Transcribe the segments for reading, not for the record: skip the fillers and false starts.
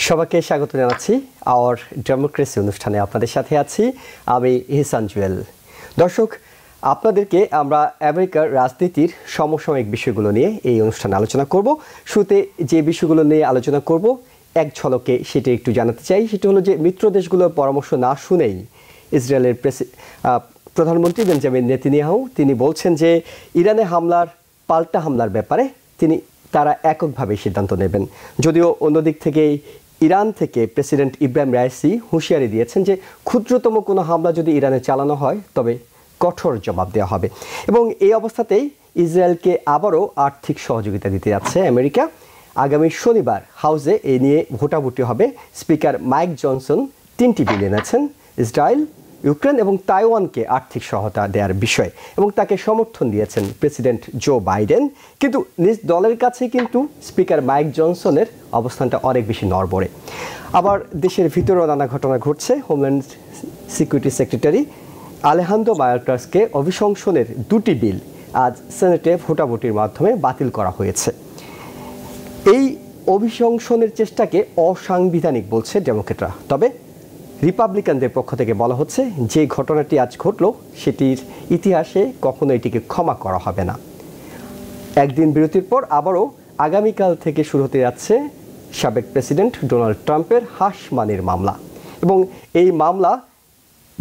সবাইকে স্বাগত জানাচ্ছি আওয়ার ডেমোক্রেসি অনুষ্ঠানে। আপনাদের সাথে আছি আমি ইহসান জুয়েল। দর্শক, আপনাদেরকে আমরা আমেরিকার রাজনীতির সমসাময়িক বিষয়গুলো নিয়ে এই অনুষ্ঠানে আলোচনা করব। শুরুতে যে বিষয়গুলো নিয়ে আলোচনা করব এক ঝলকে সেটা একটু জানাতে চাই। সেটা হলো যে মিত্র দেশগুলোর পরামর্শ না শুনেই ইসরায়েলের প্রধানমন্ত্রী বেঞ্জামিন নেতানিয়াহু তিনি বলছেন যে ইরানে পাল্টা হামলার ব্যাপারে তারা এককভাবে সিদ্ধান্ত নেবেন। যদিও অন্যদিক থেকে ইরান থেকে প্রেসিডেন্ট ইব্রাহিম রাইসি হুঁশিয়ারি দিয়েছেন যে ক্ষুদ্রতম কোনো হামলা যদি ইরানে চালানো হয় তবে কঠোর জবাব দেওয়া হবে। এবং এই অবস্থাতেই ইসরায়েলকে আবারও আর্থিক সহযোগিতা দিতে যাচ্ছে আমেরিকা। আগামী শনিবার হাউসে এই নিয়ে ভোটাভুটি হবে। স্পিকার মাইক জনসন 3টি বিল এনেছেন ইসরায়েল, ইউক্রেন এবং তাইওয়ানকে আর্থিক সহায়তা দেওয়ার বিষয়ে, এবং তাকে সমর্থন দিয়েছেন প্রেসিডেন্ট জো বাইডেন। কিন্তু নিজ দলের কাছে কিন্তু স্পিকার মাইক জনসনের অবস্থানটা অনেক বেশি নড়বড়ে। আবার দেশের ভিতরেও নানা ঘটনা ঘটছে। হোমল্যান্ড সিকিউরিটি সেক্রেটারি আলেহান্দ্রো মায়োর্কাসকে অভিশংসনের 2টি বিল আজ সেনেটে ভোটাভুটির মাধ্যমে বাতিল করা হয়েছে। এই অভিশংসনের চেষ্টাকে অসাংবিধানিক বলছে ডেমোক্রেটরা। তবে রিপাবলিকানদের পক্ষ থেকে বলা হচ্ছে যে ঘটনাটি আজ ঘটল সেটির ইতিহাসে কখনো এটিকে ক্ষমা করা হবে না। একদিন বিরতির পর আবারও আগামীকাল থেকে শুরু হতে যাচ্ছে সাবেক প্রেসিডেন্ট ডোনাল্ড ট্রাম্পের হাসমানির মামলা। এবং এই মামলা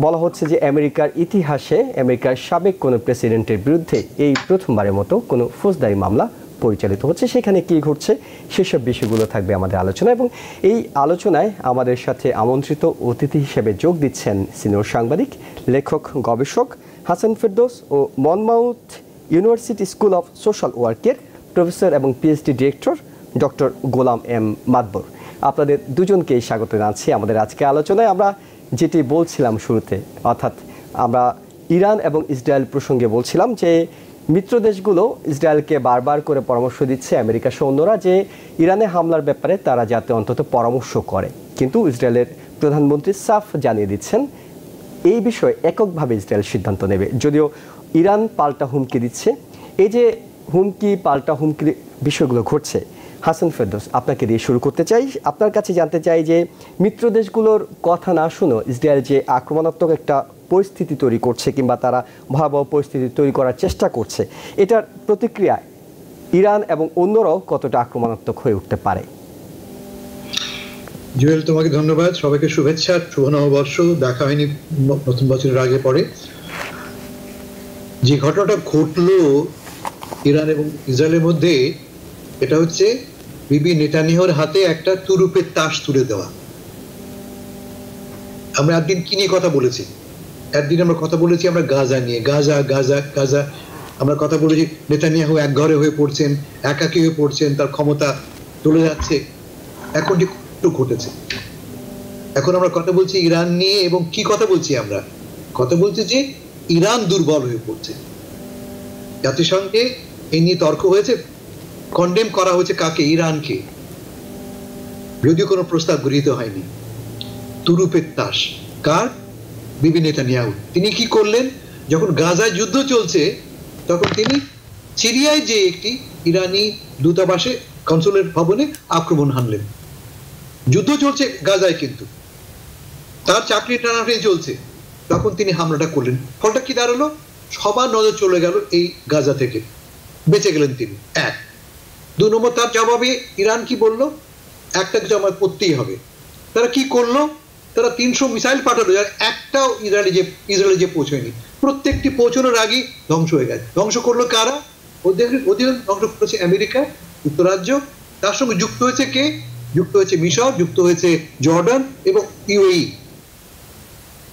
বলা হচ্ছে যে আমেরিকার ইতিহাসে আমেরিকার সাবেক কোনো প্রেসিডেন্টের বিরুদ্ধে এই প্রথমবারের মতো কোনো ফৌজদারি মামলা পরিচালিত হচ্ছে। সেখানে কি ঘটছে সেসব বিষয়গুলো থাকবে আমাদের আলোচনা। এবং এই আলোচনায় আমাদের সাথে আমন্ত্রিত অতিথি হিসেবে যোগ দিচ্ছেন সিনিয়র সাংবাদিক, লেখক, গবেষক হাসান ফেরদৌস ও Monmouth University school of social ওয়ার্কের প্রফেসর এবং PhD director doctor Golam M Madbar. আপনাদের দুজনকেই স্বাগত জানাচ্ছি আমাদের আজকে আলোচনায়। আমরা যেটি বলছিলাম শুরুতে, অর্থাৎ আমরা ইরান এবং ইসরায়েল প্রসঙ্গে বলছিলাম যে মিত্র দেশগুলো ইসরায়েলকে বারবার করে পরামর্শ দিচ্ছে, আমেরিকা সহ অন্যরা, যে ইরানে হামলার ব্যাপারে তারা যাতে অন্তত পরামর্শ করে। কিন্তু ইসরায়েলের প্রধানমন্ত্রী সাফ জানিয়ে দিচ্ছেন এই বিষয়ে এককভাবে ইসরায়েল সিদ্ধান্ত নেবে। যদিও ইরান পাল্টা হুমকি দিচ্ছে। এই যে পাল্টা হুমকির বিষয়গুলো ঘটছে, হাসান ফেরদৌস আপনাকে দিয়ে শুরু করতে চাই। আপনার কাছে জানতে চাই যে মিত্র দেশগুলোর কথা না শুনে ইসরায়েল যে আক্রমণাত্মক একটা পরিস্থিতি তৈরি করছে কিংবা তারা ভয়াবহ পরিস্থিতি তৈরি করার চেষ্টা করছে, এটার প্রতিক্রিয়ায় ইরান এবং অন্যরাও কতটা আক্রমণাত্মক হয়ে উঠতে পারে? জুয়েল, তোমাকে ধন্যবাদ। সবাইকে শুভেচ্ছা, শুভ নববর্ষ। দেখা হয়নি নতুন বছরের আগে পরে। যে ঘটনাটা ঘটলো ইরান এবং ইসরায়েলের মধ্যে, এটা হচ্ছে বিবি নেতানিয়াহুর হাতে একটা তুরুপের তাস তুলে দেওয়া। আমরা একদিন কি নিয়ে কথা বলেছি? একদিন আমরা কথা বলেছি আমরা গাজা নিয়ে, গাজা গাজা গাজা। আমরা কথা বলেছি নেতানিয়াহু একঘরে হয়ে পড়ছেন, একাকী হয়ে পড়ছেন, তার ক্ষমতা চলে যাচ্ছে। এখন একটু ঘটেছে। এখন আমরা কথা বলছি ইরান নিয়ে, এবং কি কথা বলছি? আমরা কথা বলছি যে ইরান দুর্বল হয়ে পড়ছে। জাতিসংঘে এই নিয়ে তর্ক হয়েছে, কন্ডেম করা হয়েছে কাকে? ইরানকে। যদিও কোনো প্রস্তাব গৃহীত হয়নি। তুরুপের তাস কার? বিবি নেতানিয়াহু। তিনি কি করলেন? যখন গাজায় যুদ্ধ চলছে তখন তিনি সিরিয়ায় যে একটি ইরানি দূতাবাসে, কনসুলেট ভবনে আক্রমণ হানলেন। যুদ্ধ চলছে গাজায়, কিন্তু তার চাকরি টানাটানি চলছে, তখন তিনি হামলাটা করলেন। ফলটা কি দাঁড়ালো? সবার নজর চলে গেল এই গাজা থেকে। বেঁচে গেলেন তিনি। 1 2 নম্বর, তার জবাবে ইরান কি বললো? একটা জবাব করতেই হবে। তারা কি করলো? তারা 300 মিসাইল পাঠালো, যার একটাও ইসরায়েলে যে পৌঁছয়নি। প্রত্যেকটি পৌঁছানোর আগেই ধ্বংস হয়ে গেছে। ধ্বংস করলো কারা? ওদের ধ্বংস করেছে আমেরিকা যুক্তরাজ্য। তার সঙ্গে যুক্ত হয়েছে কে? যুক্ত হয়েছে মিশর, যুক্ত হয়েছে জর্ডান এবং ইউএই।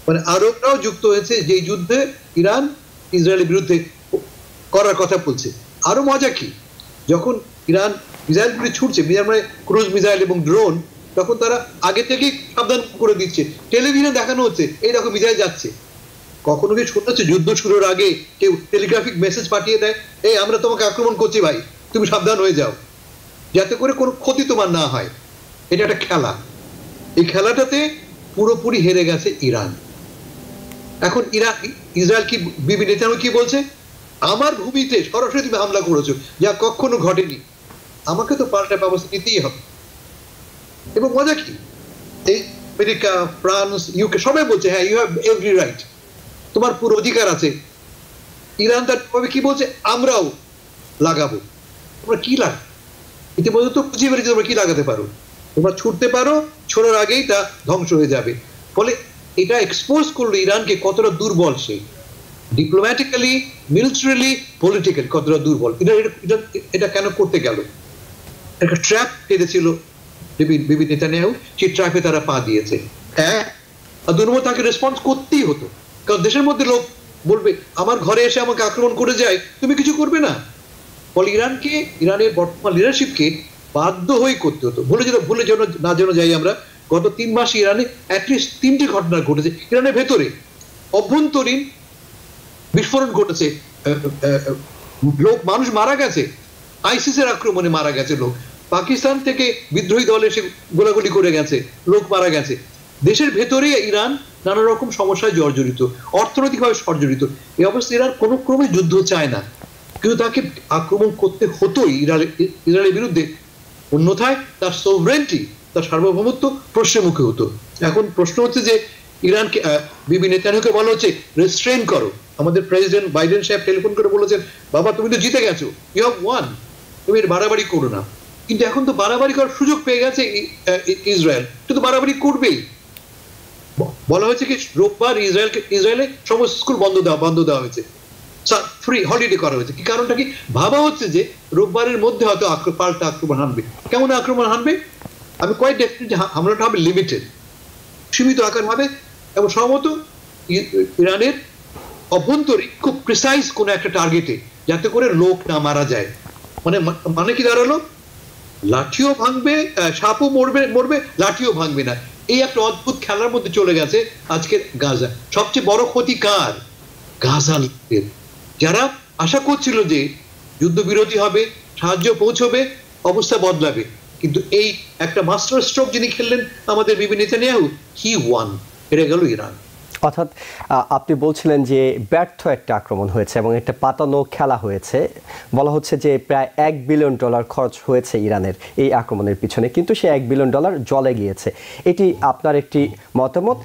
মানে আরবরাও যুক্ত হয়েছে যে যুদ্ধে ইরান ইসরায়েলের বিরুদ্ধে করার কথা বলছে। আরো মজা কি, যখন ইরান মিসাইলগুলি ছুটছে, মানে ক্রুজ মিসাইল এবং ড্রোন, তখন তারা আগে থেকেই সাবধান করে দিচ্ছে। টেলিভিশনে দেখানো হচ্ছে এই দেখো মিসাইল যাচ্ছে। কখনো কি শুনেছে যুদ্ধ শুরুর আগে কেউ টেলিগ্রাফিক মেসেজ পাঠিয়ে দেয়, এই আমরা তোমাকে আক্রমণ করছি ভাই, তুমি সাবধান হয়ে যাও, যাতে করে কোনো ক্ষতি তোমার না হয়? এটা একটা খেলা। এই খেলাটাতে পুরোপুরি হেরে গেছে ইরান। এখন ইসরায়েল কি, বিবি নেতানিয়াহু কি বলছে? আমার ভূমিতে সরাসরি তুমি হামলা করেছো, যা কখনো ঘটেনি, আমাকে তো পাল্টা ব্যবস্থা নিতেই হবে। এবং মজা কি, এই আমেরিকা, ফ্রান্স, ইউকে সবাই বলছে হ্যাঁ ইউ হ্যাভ এভরি রাইট, তোমার পুরো অধিকার আছে। ইরান তার কি বলছে, আমরাও লাগাবো। তোমরা কি লাগাবো? ইতিমধ্যে তো বুঝিয়ে পেরেছি তোমরা কি লাগাতে পারো। তোমরা ছুটতে পারো, ছোড়ার আগেই তা ধ্বংস হয়ে যাবে। ফলে এটা এক্সপোজ করলো ইরানকে কতটা দুর্বল সে, ডিপ্লোম্যাটিক্যালি, মিলিটারিলি, পলিটিক্যালি কতটা দুর্বল। এটা কেন করতে গেল? একটা ট্র্যাপ পেতেছিল বিবি নেতানিয়াহু, সেই ট্র্যাপে তারা পা দিয়েছে। আর দুই নম্বর, তাকে রেসপন্স করতেই হতো, কারণ দেশের মধ্যে লোক বলবে আমার ঘরে এসে আমাকে আক্রমণ করে যায়, তুমি কিছু করবে না। ফলে ইরানকে, ইরানের বর্তমান লিডারশিপকে বাধ্য হয়ে করতে হতো। ভুলে যেন যাই আমরা, গত 3 মাসে ইরানে অ্যাটলিস্ট 3টি ঘটনা ঘটেছে। ইরানের ভেতরে অভ্যন্তরীণ বিস্ফোরণ ঘটেছে, মানুষ মারা গেছে, আইসিসের আক্রমণে মারা গেছে লোক, পাকিস্তান থেকে বিদ্রোহী দল এসে গোলাগুলি করে গেছে, লোক মারা গেছে। দেশের ভেতরে ইরান নানা রকম সমস্যায় জর্জরিত, অর্থনৈতিকভাবে জর্জরিত। এই অবস্থা ইরান কোনো ক্রমে যুদ্ধ চায় না, কিন্তু তাকে আক্রমণ করতে হতোই ইসরায়েলের বিরুদ্ধে, অন্যথায় তার সোভরেন্টি, তার সার্বভৌমত্ব প্রশ্নের মুখে হতো। এখন প্রশ্ন হচ্ছে যে ইরানকে, বিবি নেতানিয়াহুকে বলা হচ্ছে রেস্ট্রেন করো। আমাদের প্রেসিডেন্ট বাইডেন সাহেব টেলিফোন করে বলেছেন, বাবা তুমি তো জিতে গেছো, ইউ হ্যাভ ওয়ান, তুমি এর বাড়াবাড়ি করো না। কিন্তু এখন তো বাড়াবাড়ি করার সুযোগ পেয়ে গেছে ইসরায়েল, কিন্তু বাড়াবাড়ি করবেই। বলা হয়েছে কি রোববার ইসরায়েলে সমস্ত স্কুল বন্ধ দেওয়া হয়েছে, ফ্রি হলিডে করা হয়েছে। কি কারণটা কি? ভাবা হচ্ছে যে রোববারের মধ্যে হয়তো পাল্টা আক্রমণ হানবে। কেমন আক্রমণ হানবে? আমি কোয়াইট ডেফিনেটলি হামলাটা হবে লিমিটেড, সীমিত আকার হবে, এবং সম্ভবত ইরানের অভ্যন্তরীণ খুব প্রিসাইজ কোন একটা টার্গেটে, যাতে করে লোক না মারা যায়। মানে কি দাঁড়ালো, লাঠিও ভাঙবে, সাপও মরবে, লাঠিও ভাঙবে না। এই একটা অদ্ভুত খেলার মধ্যে চলে গেছে আজকে গাজা। সবচেয়ে বড় ক্ষতি কার? গাজা লোকদের, যারা আশা করছিল যে যুদ্ধবিরতি হবে, সাহায্য পৌঁছবে, অবস্থা বদলাবে। কিন্তু এই একটা মাস্টার স্ট্রোক যিনি খেললেন আমাদের বিবি নেতানিয়াহু, হি ওয়ান, হেরে গেল ইরান। অর্থাৎ আপনি বলছিলেন যে ব্যর্থ একটা আক্রমণ হয়েছে এবং একটা পাতানো খেলা হয়েছে। বলা হচ্ছে যে প্রায় $1 বিলিয়ন খরচ হয়েছে ইরানের এই আক্রমণের পিছনে, কিন্তু সে $1 বিলিয়ন জলে গিয়েছে। এটি আপনার একটি মতামত।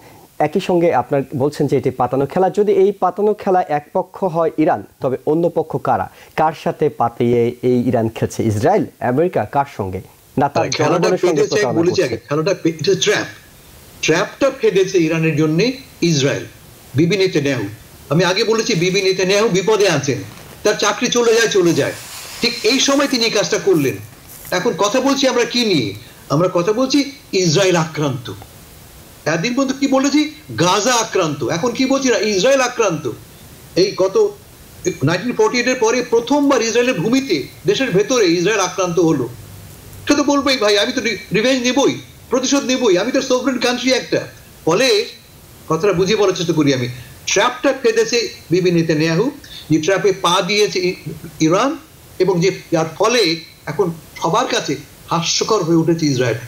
একই সঙ্গে আপনার বলছেন যে এটি পাতানো খেলা। যদি এই পাতানো খেলা এক পক্ষ হয় ইরান, তবে অন্য পক্ষ কারা? কার সাথে পাতিয়ে এই ইরান খেলছে? ইসরায়েল, আমেরিকা, কার সঙ্গে? না তার জনগণের সঙ্গে? ট্র্যাপটা ফেলেছে ইরানের জন্য ইসরায়েল, বিবি নেতানিয়াহু। আমি আগে বলেছি বিবি নেতানিয়াহু বিপদে আছেন, তার চাকরি চলে যায়। ঠিক এই সময় তিনি কাজটা করলেন। এখন কথা বলছি আমরা কি নিয়ে? আমরা কথা বলছি ইসরায়েল আক্রান্ত। একদিন পর্যন্ত কি বলেছি? গাজা আক্রান্ত। এখন কি বলছি? না, ইসরায়েল আক্রান্ত। এই গত 1948 এর পরে প্রথমবার ইসরায়েলের ভূমিতে, দেশের ভেতরে ইসরায়েল আক্রান্ত হলো। সে তো বলবেই ভাই আমি তো রিভেঞ্জ নেবই, প্রতিশোধ নেবই, আমি তো সোভরেন কান্ট্রি একটা। ফলে কথাটা বুঝিয়ে বলার চেষ্টা করি আমি। ট্র্যাপটা ফেলেছে বিবি নেতানিয়াহু, যে ট্র্যাপে পা দিয়েছে ইরান, এবং যে যার ফলে এখন সবার কাছে হাস্যকর হয়ে উঠেছে ইসরায়েল,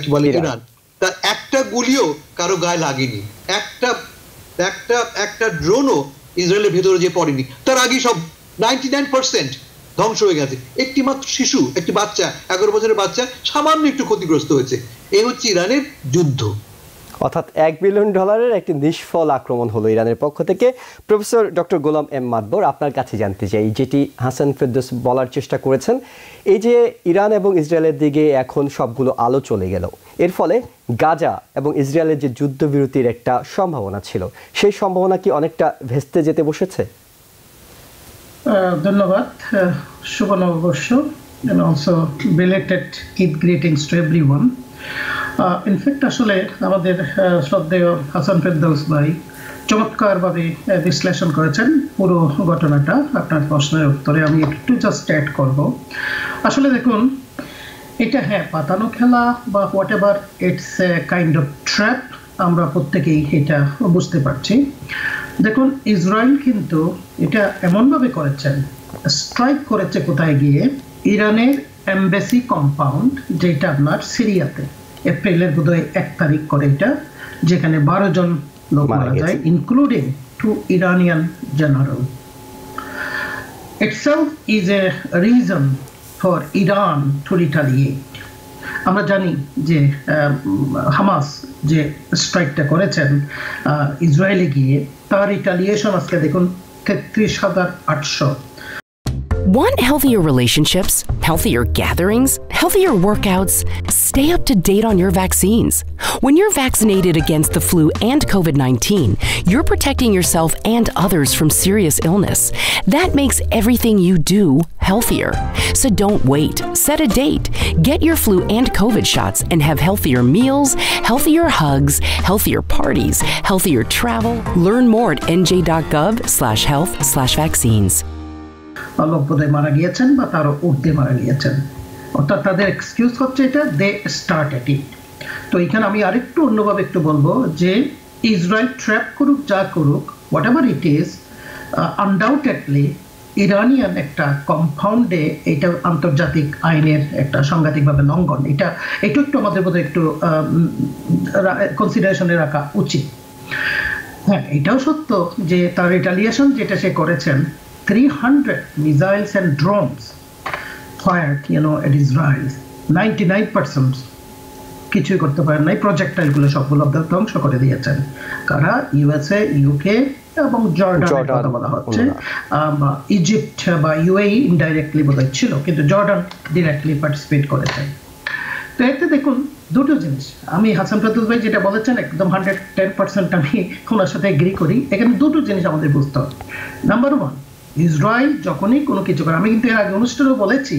কি বলে ইরান। তার একটা গুলিও কারো গায়ে লাগেনি, একটা ড্রোনও ইসরায়েলের ভেতরে যে পড়েনি। তার আগে সব 99% ধ্বংস হয়ে গেছে। একটি মাত্র শিশু, একটি বাচ্চা, 11 বছরের বাচ্চা সামান্য একটু ক্ষতিগ্রস্ত হয়েছে। এই হচ্ছে ইরানের যুদ্ধ। অর্থাৎ $1 বিলিয়ন একটি নিষ্ফল আক্রমণ হলো ইরানের পক্ষ থেকে। প্রফেসর ডক্টর গোলাম এম মাদবর, আপনার কাছে জানতে চাই, যেটি হাসান ফেরদৌস বলার চেষ্টা করেছেন, এই যে ইরান এবং ইসরায়েলের দিকে এখন সবগুলো আলো চলে গেল, এর ফলে গাজা এবং ইসরায়েলের যে যুদ্ধবিরতির একটা সম্ভাবনা ছিল, সেই সম্ভাবনা কি অনেকটা ভেস্তে যেতে বসেছে? ধন্যবাদ, শুভ নববর্ষ, and also belated Eid greetings to everyone. In fact আসলে আমাদের শ্রদ্ধেয় হাসান ফেরদৌস ভাই চমৎকারভাবে বিশ্লেষণ করেছেন পুরো ঘটনাটা। আপনার প্রশ্নের উত্তরে আমি একটু জাস্ট অ্যাড করব। আসলে দেখুন, এটা হ্যাঁ পাতানো খেলা বা what ever, it's a kind of trap, আমরা প্রত্যেকেই এটা বুঝতে পারছি। দেখুন, ইসরায়েল কিন্তু এটা এমনভাবে করেছেন, স্ট্রাইক করেছে কোথায় গিয়ে? ইরানের এমবেসি কম্পাউন্ড, যেটা আপনার সিরিয়াতে এপ্রিলের বোধহয় 1 তারিখ করে এটা, যেখানে 12 জন লোক মারা যায়, including 2 Iranian general. Itself is a reason for Iran to retaliate. আমরা জানি যে হামাস যে স্ট্রাইকটা করেছেন ইসরায়েলে গিয়ে, তার রিটালিয়েশন আজকে দেখুন 33,800। Want healthier relationships, healthier gatherings, healthier workouts? Stay up to date on your vaccines. When you're vaccinated against the flu and COVID-19, you're protecting yourself and others from serious illness. That makes everything you do healthier. So don't wait. Set a date. Get your flu and COVID shots and have healthier meals, healthier hugs, healthier parties, healthier travel. Learn more at nj.gov/health/vaccines. লোকবোধে মারা গিয়েছেন বা তারও ঊর্ধ্বে মারা গিয়েছেন, অর্থাৎ তাদের excuse হচ্ছে এটা দে স্টার্টেড ইট। তো এখানে আমি আরেকটু অন্যভাবে একটু বলবো যে ইসরায়েল ট্র্যাপ করুক যা করুক, what ever it is, undoubtedly Iranian একটা কম্পাউন্ডে এটা আন্তর্জাতিক আইনের একটা সাংঘাতিকভাবে লঙ্ঘন। এটা একটু আমাদের বোধহয় একটু কনসিডারেশনে রাখা উচিত। হ্যাঁ, এটাও সত্য যে তার রিটালিয়েশন যেটা সে করেছেন, 300 missiles and drones fired, at Israel. 99% কিছুই করতে পারেন নাই, প্রজেক্টাইলগুলো সবগুলো ধ্বংস করে দিয়েছেন। কারা? ইউএসএ, ইউকে এবং জর্ডানের কথা বলা হচ্ছে। ইজিপ্ট বা ইউএই ইনডাইরেক্টলি বোধহয় ছিল, কিন্তু জর্ডান ডিরেক্টলি পার্টিসিপেট করেছে। তো এতে দেখুন দুটো জিনিস, আমি হাসান ফেরদৌস ভাই যেটা বলেছেন একদম 110% আমি ওনার সাথে এগ্রি করি। এখানে দুটো জিনিস আমাদের বুঝতে হবে। নাম্বার ওয়ান, ইসরায়েল যখনই কোনো কিছু করে, আমি কিন্তু এর আগে অনুষ্ঠানেও বলেছি,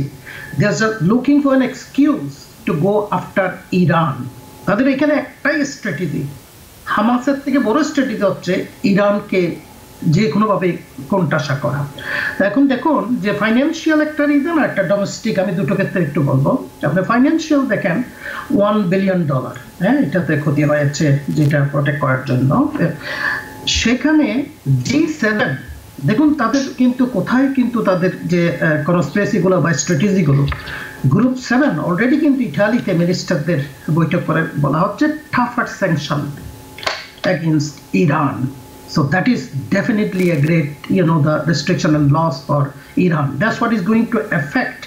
they are looking for an excuse to go after Iran. তাদের এখানে একটাই স্ট্র্যাটেজি, হামাসের থেকে বড় স্ট্র্যাটেজি হচ্ছে ইরানকে যে কোনোভাবে কোণঠাসা করা। এখন দেখুন যে ফাইন্যান্সিয়াল একটা রিজন আর একটা ডোমেস্টিক, আমি দুটো ক্ষেত্রে একটু বলবো। আপনি ফাইন্যান্সিয়াল দেখেন $1 বিলিয়ন, হ্যাঁ, এটাতে ক্ষতি হয়েছে যেটা প্রোটেক্ট করার জন্য। সেখানে G7 দেখুন তাদের কিন্তু কোথায় কিন্তু তাদের যে কনস্পিরেসিগুলো বা স্ট্র্যাটেজিগুলো, গ্রুপ 7 অলরেডি কিন্তু ইটালিতে মিনিস্টারদের বৈঠক করে বলা হচ্ছে টাফার sanction against Iran. So that is definitely a great, the restriction and loss for Iran. That's what is going to affect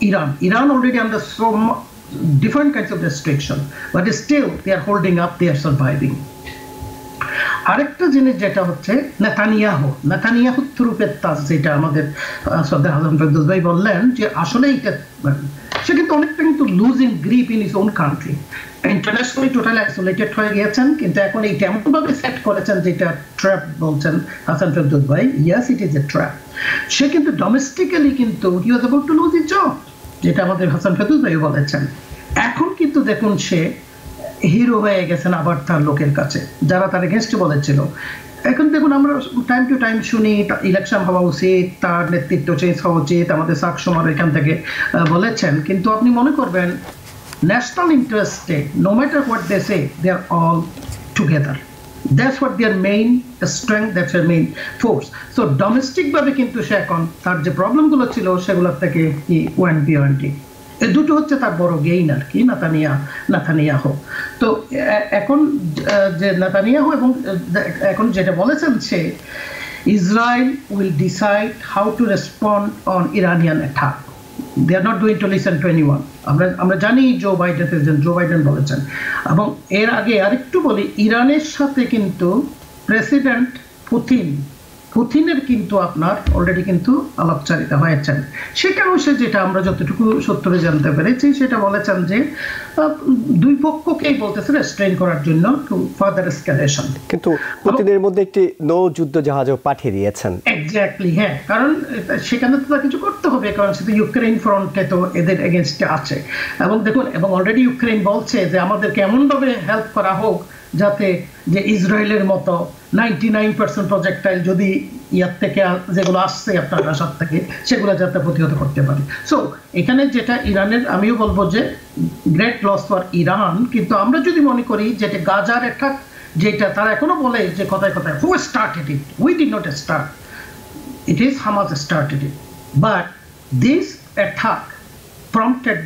Iran. Iran already under so different kinds of restriction, but still they are holding up, they are surviving. আরেকটা জিনিস যেটা হচ্ছে Netanyahu থ্রুপের তাজ, যেটা আমাদের শ্রদ্ধা হাসান ফেরদৌস ভাই বললেন যে আসলে এটা সে কিন্তু অনেকটা কিন্তু losing grip in his own country, internationally totally isolated হয়ে গিয়েছেন। কিন্তু এখন এইটা এমনভাবে সেট করেছেন যেটা ট্র্যাপ বলছেন হাসান ফেরদৌস ভাই, ইয়াস ইট ইজ এ ট্র্যাপ। সে কিন্তু ডোমেস্টিক্যালি কিন্তু he was about to lose his job, যেটা আমাদের হাসান ফেরদৌস ভাই বলেছেন। এখন কিন্তু দেখুন সে হিরো হয়ে গেছেন আবার তার লোকের কাছে, যারা তার এগেনস্টে বলেছিল। এখন দেখুন আমরা টাইম টু টাইম শুনি ইলেকশন হওয়া উচিত, তার নেতৃত্ব চেঞ্জ হওয়া উচিত, আমাদের সাকসমার এখান থেকে বলেছেন। কিন্তু আপনি মনে করবেন ন্যাশনাল ইন্টারেস্টে no matter what they say, they are all together. That's what their main strength, that's their main force. So ডোমেস্টিকভাবে কিন্তু সে এখন তার যে প্রবলেমগুলো ছিল সেগুলোর থেকে কি ওয়ান্টি এই দুটো হচ্ছে তার বড় গেইন আর কি, নেতানিয়াহু। তো এখন যে নেতানিয়াহু এবং এখন যেটা বলেছেন সে, Israel will decide how to respond on Iranian attack. They are not going to listen to anyone. আমরা জানি প্রেসিডেন্ট জো বাইডেন বলেছেন। এবং এর আগে আরেকটু বলি, ইরানের সাথে কিন্তু প্রেসিডেন্ট পুতিনের কিন্তু আপনার অলরেডি কিন্তু আলাপচারিতা হয়েছেন। সেটাও সে, যেটা আমরা যতটুকু সূত্রে জানতে পেরেছি, সেটা বলেছেন যে দুই পক্ষকেই বলতেছে রেস্ট্রেইন করার জন্য টু ফার্দার এসকেলেশন। কিন্তু পুতিনের মধ্যে একটি নৌ যুদ্ধ জাহাজও পাঠিয়ে দিয়েছেন। এক্স্যাক্টলি, হ্যাঁ, কারণ সেখানে তো কিছু করতে হবে, কারণ সেটা ইউক্রেন ফ্রন্টে তো এদের এগেনস্টে আছে। এবং দেখুন, এবং অলরেডি ইউক্রেন বলছে যে আমাদেরকে এমনভাবে হেল্প করা হোক যাতে যে ইসরায়েলের মতো 99% প্রজেক্টাইল যদি ইয়ার থেকে যেগুলো আসছে আপনার রাশার থেকে, সেগুলো যাতে প্রতিহত করতে পারে। সো এখানে যেটা ইরানের, আমিও বলবো যে গ্রেট লস ফর ইরান। কিন্তু আমরা যদি মনে করি যেটা গাজার অ্যাটাক, যেটা তারা এখনো বলে যে কথায় কথায় who started it, we did not start, it is Hamas started it, but this attack prompted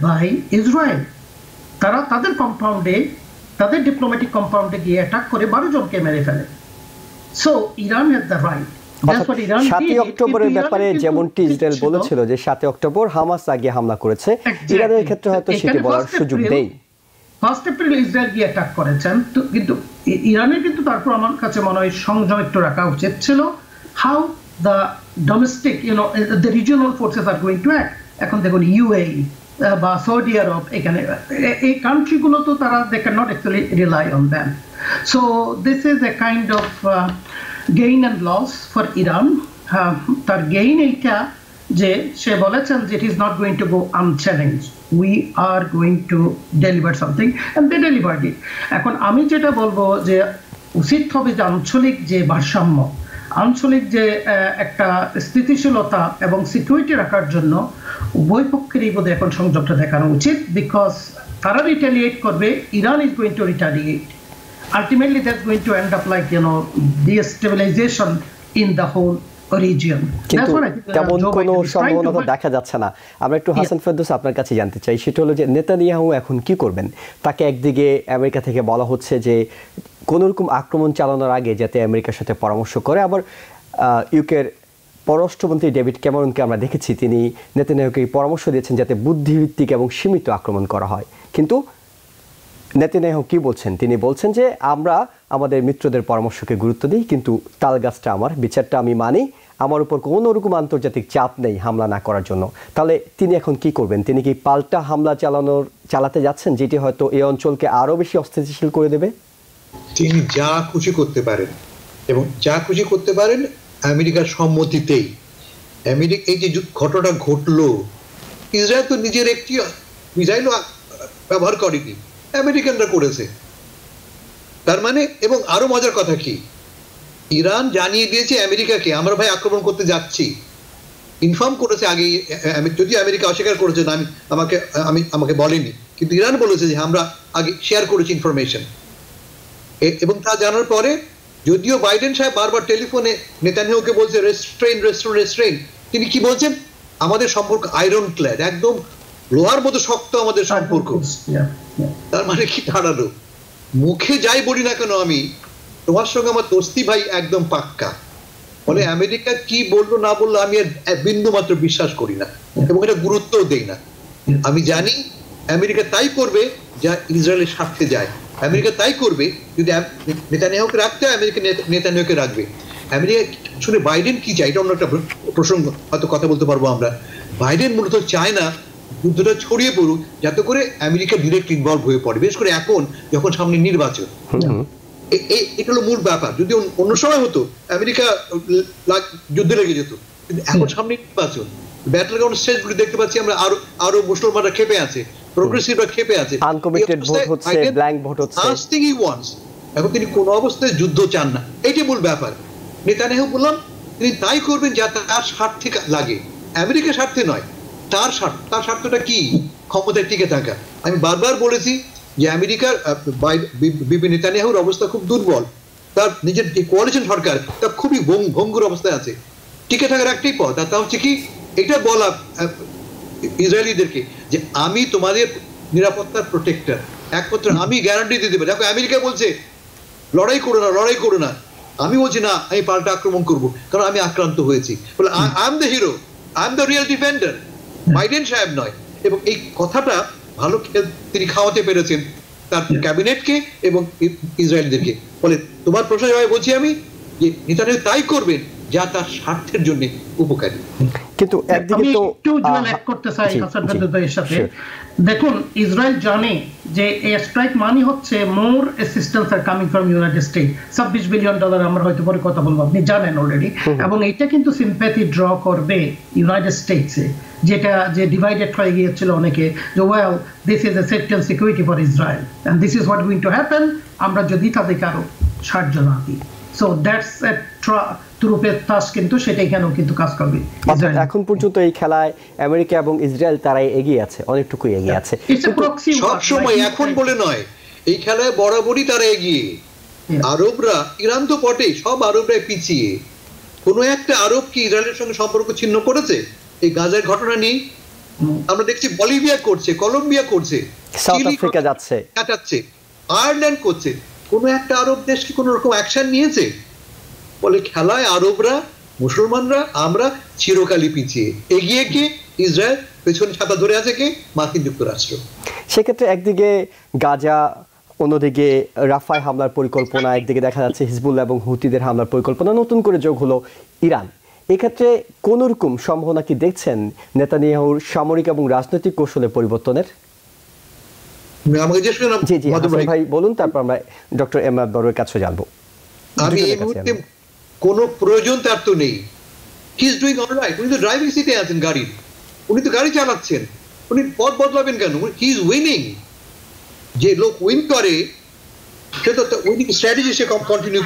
by Israel. তারা তাদের কম্পাউন্ডে, তাদের ডিপ্লোম্যাটিক কম্পাউন্ডে গিয়ে অ্যাটাক করে 12 জনকে মেরে ফেলে। So Iran has the right 7 অক্টোবরের ব্যাপারে যেমনটি ইসরায়েল বলেছিল যে 7 অক্টোবর হামাস আগে হামলা করেছে, ইরানের ক্ষেত্রে হয়তো সেটি বলার সুযোগ নেই। 1 এপ্রিল ইসরায়েল গিয়ে অ্যাটাক করেছেন, কিন্তু ইরানের কিন্তু তারপর আমার কাছে মনে হয় সংযম একটু রাখা উচিত ছিল। How the domestic the regional forces R going to act. এখন দেখুন ইউএই বা সৌদি আরব, এখানে এই কান্ট্রিগুলো তো তারা they can not actually rely on them. So this is a kind of gain and loss for Iran. তার গেইন এইটা যে সে বলেছেন যে it is not going to go unchallenged, we are going to deliver something and they delivered it. এখন আমি যেটা বলবো যে উচিত হবে যে আঞ্চলিক যে ভারসাম্য, আঞ্চলিক যে একটা স্থিতিশীলতা এবং সিকিউরিটি রাখার জন্য উভয় পক্ষেরই বোধহয় এখন সংযমটা দেখানো উচিত, বিকজ তারা রিটালিয়েট করবে, Iran is going to retaliate. Ultimately that's going to end up like destabilisation in the whole region. কিন্তু তেমন কোনো সম্ভাবনা দেখা যাচ্ছে না। আমরা একটু হাসান ফেরদৌস আপনার কাছে জানতে চাই, সেটা হলো যে নেতানিয়াহু এখন কি করবেন? তাকে একদিকে আমেরিকা থেকে বলা হচ্ছে যে কোনো রকম আক্রমণ চালানোর আগে যাতে আমেরিকার সাথে পরামর্শ করে, আবার ইউকের পররাষ্ট্রমন্ত্রী ডেভিড ক্যামেরনকে আমরা দেখেছি তিনি নেতানিয়াহুকে পরামর্শ দিয়েছেন যাতে বুদ্ধিভিত্তিক এবং সীমিত আক্রমণ করা হয়। কিন্তু নেতানিয়াহু কি বলছেন? তিনি বলছেন যে আমরা আমাদের মিত্রদের পরামর্শকে গুরুত্ব দিই, কিন্তু তালগাছটা আমার, বিচারটা আমি মানি, আমার উপর কোনো রকম আন্তর্জাতিক চাপ নেই হামলা না করার জন্য। তাহলে তিনি এখন কি করবেন? তিনি কি পাল্টা হামলা চালাতে যাচ্ছেন, যেটি হয়তো এই অঞ্চলকে আরো বেশি অস্থিতিশীল করে দেবে? তিনি যা খুশি করতে পারেন, এবং যা খুশি করতে পারেন আমেরিকার সম্মতিতেই। আমেরিকা এই যে ঘটনা ঘটলো, ইসরায়েল তো নিজের একটি মিসাইলও ব্যবহার করেনি, আমেরিকানরা করেছে। তার মানে, এবং আরো মজার কথা কি, ইরান জানিয়ে দিয়েছে আমেরিকাকে আমরা ভাই আক্রমণ করতে যাচ্ছি, ইনফর্ম করেছে আগে, যদিও আমেরিকা অস্বীকার করেছে না, আমাকে বলেনি, কিন্তু ইরান বলেছে যে আমরা আগে শেয়ার করেছি ইনফরমেশন। এবং তা জানার পরে যদিও বাইডেন সাহেব বারবার টেলিফোনে নেতানিয়াহুকে বলছে রেস্ট্রেইন রেস্ট্রেইন রেস্ট্রেইন, তিনি কি বলছেন? আমাদের সম্পর্ক আয়রন ক্ল্যাড, একদম লোহার মতো শক্ত আমাদের সম্পর্ক। তার মানে কি দাঁড়ালো? মুখে যাই বলি না কেন আমি, তোমার সঙ্গে আমার দোস্তি ভাই একদম পাক্কা। ফলে আমেরিকা কি বললো না বললো আমি আর বিন্দু মাত্র বিশ্বাস করি না, এবং এটা গুরুত্বও দেই না। আমি জানি আমেরিকা তাই করবে যা ইসরায়েলের স্বার্থে যায়। আমেরিকা তাই করবে যদি নেতানিয়াহুকে রাখতে হয়, আমেরিকা নেতানিয়াহুকে রাখবে। আমেরিকা আসলে বাইডেন কি চায়, এটা অন্য একটা প্রসঙ্গ, হয়তো কথা বলতে পারবো আমরা। বাইডেন মূলত চায় না যুদ্ধটা ছড়িয়ে পড়ুক, যাতে করে আমেরিকা ডিরেক্ট ইনভলভ হয়ে পড়ে, বিশেষ করে এখন যখন সামনে নির্বাচন। এটা হলো মূল ব্যাপার। যদি অন্য সময় হতো আমেরিকা যুদ্ধে লেগে যেত, কিন্তু এখন সামনে নির্বাচন, ব্যাটল গ্রাউন্ড স্টেজগুলি দেখতে পাচ্ছি আমরা, আরো মুসলমানরা ক্ষেপে আছে, প্রোগ্রেসিভরা ক্ষেপে আছে, আনকমিটেড ভোট হচ্ছে, ব্ল্যাঙ্ক ভোট হচ্ছে। ফার্স্ট থিং হি ওয়ান্টস, এখন তিনি কোনো অবস্থায় যুদ্ধ চান না, এইটাই মূল ব্যাপার। নেতানিয়াহু বললাম তিনি তাই করবেন যা তার স্বার্থে লাগে, আমেরিকার স্বার্থে নয়, তার স্বার্থ। তার স্বার্থটা কি? ক্ষমতায় টিকে থাকা। আমি বারবার বলেছি যে আমেরিকার বিবি নেতানিয়াহুর অবস্থা খুব দুর্বল, তার নিজের যে কোয়ালিশন সরকার তা খুবই ভঙ্গুর অবস্থায় আছে। টিকে থাকার একটাই পথ, আর তা হচ্ছে কি, এটা বলা ইসরায়েলিদেরকে যে আমি তোমাদের নিরাপত্তার প্রোটেক্টর, একমাত্র আমি গ্যারান্টি দিতে পারি। দেখো আমেরিকা বলছে লড়াই করো না, লড়াই করো না, আমি বলছি না, আমি পাল্টা আক্রমণ করবো, কারণ আমি আক্রান্ত হয়েছি। বলে I am the hero, I am the real defender, Biden সাহেব নয়। এবং এই কথাটা ভালো তিনি খাওয়াতে পেরেছেন তার ক্যাবিনেটকে এবং ইসরায়েলদেরকে। বলে তোমার প্রশ্ন বলছি আমি যে নেতানিয়াহু তাই করবেন যা তার স্বার্থের জন্য উপকারী। কিন্তু একদিকে তো করতে চাই হাসান ফেরদৌস ভাইয়ের সাথে, দেখুন ইসরায়েল জানে যে এই স্ট্রাইক মানি হচ্ছে more assistance are coming from United State, $26 billion, আমরা হয়তো পরে কথা বলবো, আপনি জানেন অলরেডি। এবং এইটা কিন্তু সিম্প্যাথি ড্র করবে ইউনাইটেড স্টেটসে, যেটা যে ডিভাইডেড হয়ে গিয়েছিল অনেকে, যে well this is a safety and security for Israel and this is what going to happen, আমরা যদি তাদেরকে আরো সাহায্য না দিই। সো দ্যাটস এ তুরুপের তাস, কিন্তু সেটাই কেন কিন্তু কাজ করবে। এখন পর্যন্ত এই খেলায় আমেরিকা এবং ইসরায়েল তারাই এগিয়ে আছে, অনেকটুকু এগিয়ে আছে সব সময়, এখন বলে নয়, এই খেলায় বরাবরই তারা এগিয়ে। আরবরা, ইরান তো বটেই, সব আরবরাই পিছিয়ে। কোন একটা আরব কি ইসরায়েলের সঙ্গে সম্পর্ক ছিন্ন করেছে? এই গাজার ঘটনা নিয়ে আমরা দেখছি বলিভিয়া করছে, কলম্বিয়া করছে, সাউথ আফ্রিকা যাচ্ছে, আয়ারল্যান্ড করছে। কোন একটা আরব দেশ কি কোন রকম অ্যাকশন নিয়েছে? বলে খেলায় আরবরা মুসলমানরা আমরা চিরকালই পিছিয়ে, এগিয়ে কে ইসরায়েল, পেছনে ছাতা ধরে আছে কে মার্কিন যুক্তরাষ্ট্র। সেক্ষেত্রে একদিকে গাজা, অন্যদিকে রাফায় হামলার পরিকল্পনা, একদিকে দেখা যাচ্ছে হিজবুল্লাহ এবং হুতিদের হামলার পরিকল্পনা, নতুন করে যোগ হলো ইরান। এক্ষেত্রে কোন রকম সম্ভাবনা কি দেখছেন নেতানিয়াহুর সামরিক এবং রাজনৈতিক কৌশলে পরিবর্তনের? আমাকে জিজ্ঞেস করলাম জি জি হাসান ভাই বলুন, তারপর আমরা ডক্টর এমরাদ বড়ুয়ের কাছে জানবো। আমি এই মুহূর্তে কোনো প্রয়োজন তার তো নেই। He is doing alright. উনি তো ড্রাইভিং সিটে আছেন গাড়ির, উনি তো গাড়ি চালাচ্ছেন, উনি পথ বদলাবেন কেন? He is winning. যে লোক উইন করে সে তো উইনিং স্ট্র্যাটেজি সে কন্টিনিউ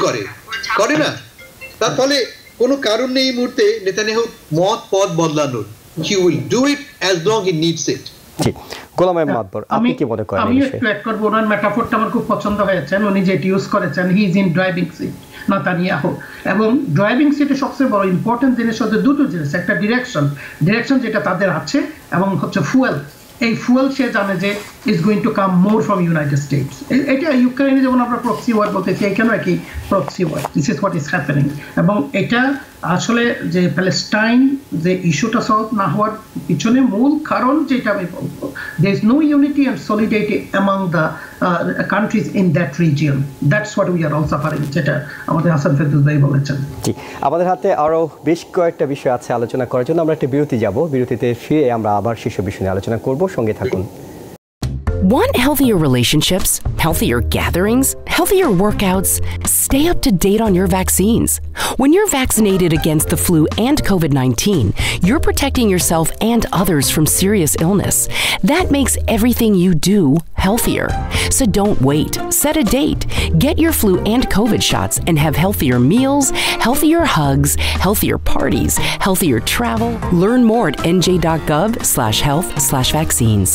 করে না। তার ফলে কোনো কারণ নেই এই মুহূর্তে নেতানিয়াহু পথ বদলানোর। He will do it as long he needs ইট। জি, গোলাম আহমদ বর, আপনি কি মনে করেন? আমি একটু অ্যাড করব, ওনার মেটাফোরটা আমার খুব পছন্দ হয়েছে, উনি যেটি ইউজ করেছেন, he is in driving seat Netanyahu. এবং ড্রাইভিং সিটে সবচেয়ে বড় ইম্পর্টেন্ট জিনিস হচ্ছে দুটো জিনিস, একটা ডিরেকশন যেটা তাদের আছে, এবং হচ্ছে ফুয়েল। এই ফুয়েল সে জানে যে is going to come more from United States. এটা ইউক্রেনে যেমন আমরা প্রক্সি ওয়ার বলতেছি, এখানেও একই proxy war, this is what is happening. এবং এটা আসলে যে প্যালেস্টাইন যে ইস্যুটা সলভ না হওয়ার পিছনে মূল কারণ যেটা আমি বলবো, there is no unity and solidarity among the countries in that region. That's what we are all suffering, যেটা আমাদের হাসান ফেরদৌস ভাই বলেছেন। জি, আমাদের হাতে আরো বেশ কয়েকটা বিষয় আছে আলোচনা করার জন্য। আমরা একটা বিরতি যাব, বিরতিতে ফিরে আমরা আবার শীর্ষ বিষয় নিয়ে আলোচনা করব, সঙ্গে থাকুন। Want healthier relationships, healthier gatherings, healthier workouts? Stay up to date on your vaccines. When you're vaccinated against the flu and COVID-19, you're protecting yourself and others from serious illness. That makes everything you do healthier. So don't wait. Set a date. Get your flu and COVID shots and have healthier meals, healthier hugs, healthier parties, healthier travel. Learn more at nj.gov/health/vaccines.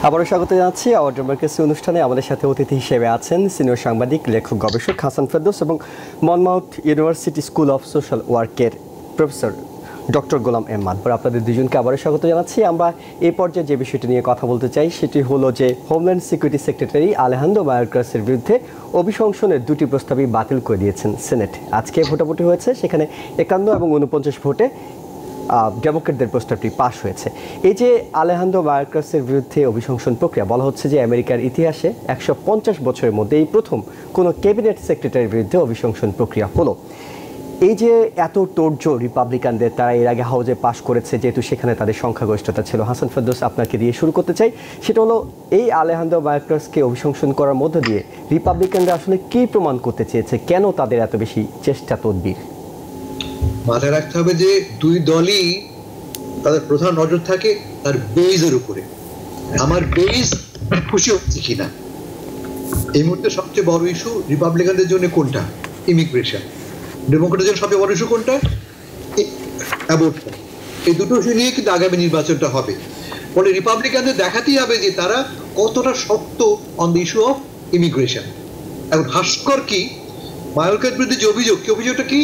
আবারও স্বাগত জানাচ্ছি hour democracy অনুষ্ঠানে। আমাদের সাথে অতিথি হিসেবে আছেন senior সাংবাদিক, লেখক, গবেষক হাসান ফেরদৌস এবং Monmouth University school of social ওয়ার্কের প্রফেসর ডক্টর গোলাম এহমদ। আপনাদের দুজনকে আবারও স্বাগত জানাচ্ছি। আমরা এই পর্যায়ে যে বিষয়টি নিয়ে কথা বলতে চাই সেটি হলো যে হোমল্যান্ড সিকিউরিটি সেক্রেটারি আলেহান্দ্রো মায়োরকাসের বিরুদ্ধে অভিশংসনের দুটি প্রস্তাবই বাতিল করে দিয়েছেন সিনেট। আজকে ভোটাভুটি হয়েছে, সেখানে 51 এবং 49 ভোটে ডেমোক্রেটদের প্রস্তাবটি পাশ হয়েছে। এই যে আলেহান্দ্রো মায়োরকাসের বিরুদ্ধে অভিশংসন প্রক্রিয়া, বলা হচ্ছে যে আমেরিকার ইতিহাসে 150 বছরের মধ্যে এই প্রথম কোনো ক্যাবিনেট সেক্রেটারির বিরুদ্ধে অভিশংসন প্রক্রিয়া হলো। এই যে এত তোড়জোড় রিপাবলিকানদের, তারা এর আগে হাউজে পাশ করেছে, যেহেতু সেখানে তাদের সংখ্যাগরিষ্ঠতা ছিল। হাসান ফেরদৌস, আপনাকে দিয়ে শুরু করতে চাই। সেটা হলো এই আলেহান্দ্রো মায়োরকাসকে অভিশংসন করার মধ্য দিয়ে রিপাবলিকানরা আসলে কী প্রমাণ করতে চেয়েছে, কেন তাদের এত বেশি চেষ্টা তদবির? মাথায় রাখতে হবে যে দুই দলই তাদের প্রধান নজর থাকে তার বেইজের উপরে। আমার বেইজ খুশি হচ্ছে কিনা। এই মুহূর্তে সবচেয়ে বড় ইস্যু রিপাবলিকানদের জন্য কোনটা? ইমিগ্রেশন। ডেমোক্রেটদের জন্য সবচেয়ে বড় ইস্যু কোনটা? অ্যাবোর্শন। এই দুটো ইস্যু নিয়ে কিন্তু আগামী নির্বাচনটা হবে। ফলে রিপাবলিকানদের দেখাতেই হবে যে তারা কতটা শক্ত on the issue of immigration. এখন হাস্যকর কি, মায়োরকাসের বিরুদ্ধে যে অভিযোগ, কি অভিযোগটা কি?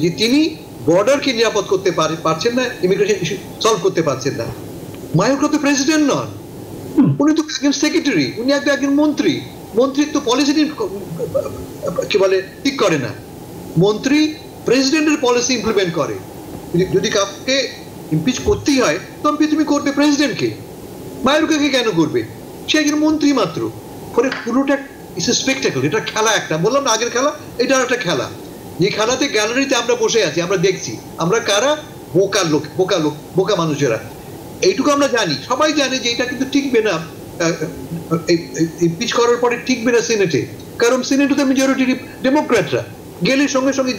যে তিনি বর্ডারকে নিরাপদ করতে পারছেন না, ইমিগ্রেশন ইস্যু সলভ করতে পারছেন না। মায়োরকাস তো প্রেসিডেন্ট নন, উনি তো একজন সেক্রেটারি, উনি একজন মন্ত্রী। মন্ত্রিত্ব পলিসি কি বলে ঠিক করে না, মন্ত্রী প্রেসিডেন্টের পলিসি ইমপ্লিমেন্ট করে। যদি কাউকে ইমপিচ করতেই হয় তো তুমি করবে প্রেসিডেন্টকে, মায়োরকাসকে কেন করবে? সে একজন মন্ত্রী মাত্র। ফলে পুরোটা ইটস এ স্পেকটাকল। এটা খেলা একটা, বললাম না আগের খেলা, এটা একটা খেলা। যে খেলাতে গ্যালারিতে আমরা বসে আছি, আমরা দেখছি, আমরা কারা? বোকা মানুষেরা। এইটুকু আমরা জানি, সবাই জানে যে এটা কিন্তু টিকবে না, ইমপিচ করার পরে টিকবে না সিনেটে, কারণ সিনেটে তো মেজরিটি ডেমোক্র্যাটরা। গেলে সঙ্গে সঙ্গে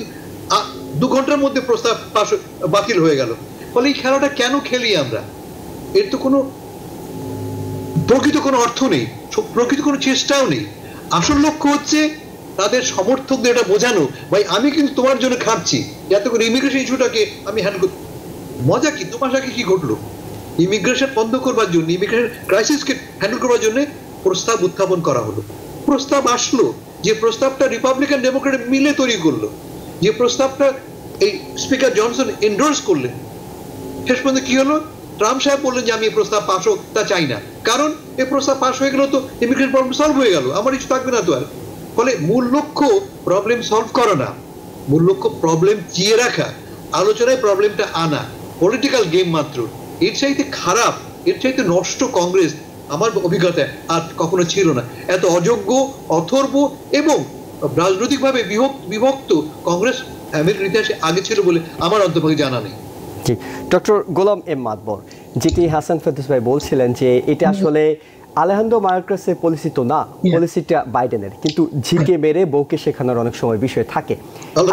2 ঘন্টার মধ্যে প্রস্তাব পাশ বাতিল হয়ে গেল। ফলে এই খেলাটা কেন খেলি আমরা? এর তো কোনো প্রকৃত কোনো অর্থ নেই, প্রকৃত কোনো চেষ্টাও নেই। আসল লক্ষ্য হচ্ছে তাদের সমর্থকদের এটা বোঝানো, ভাই আমি কিন্তু তোমার জন্য খাটছি, যাতে করে ইমিগ্রেশন ইস্যুটাকে আমি হ্যান্ডেল করতে। মজা কি, তোমার সাথে কি ঘটলো? ইমিগ্রেশন বন্ধ করবার জন্য, ইমিগ্রেশন ক্রাইসিসকে হ্যান্ডেল করবার জন্য প্রস্তাব উত্থাপন করা হলো। প্রস্তাব আসলো, যে প্রস্তাবটা রিপাবলিকান ডেমোক্রেট মিলে তৈরি করলো, যে প্রস্তাবটা এই স্পিকার জনসন এন্ডোর্স করলেন। শেষ পর্যন্ত কি হলো? ট্রাম্প সাহেব বললেন যে আমি এই প্রস্তাব পাশ হোক তা চাই না, কারণ এই প্রস্তাব পাশ হয়ে গেল তো ইমিগ্রেশন প্রবলেম সলভ হয়ে গেল, আমার ইস্যু থাকবে না তো আর। ফলে মূল লক্ষ্য প্রবলেম সলভ করা না, মূল লক্ষ্য প্রবলেম জিয়ে রাখা। আলোচনায় প্রবলেমটা আনা, পলিটিক্যাল গেম মাত্র। এর চাইতে খারাপ, এর চাইতে নষ্ট কংগ্রেস আমার অভিজ্ঞতায় আর কখনো ছিল না। এত অযোগ্য, অথর্ব এবং রাজনৈতিকভাবে বিভক্ত কংগ্রেস আমেরিকার ইতিহাসে আগে ছিল বলে আমার অন্তত জানা নেই। ডক্টর গোলাম এম মাতবর, যেটি হাসান ফেরদৌস ভাই বলছিলেন যে এটা আসলে আলেহান্দ্রো মায়োর্কাসের পলিসি তো না, পলিসিটা বাইডেনের, কিন্তু ঝিকে মেরে বউকে শেখানোর অনেক সময় বিষয় থাকে।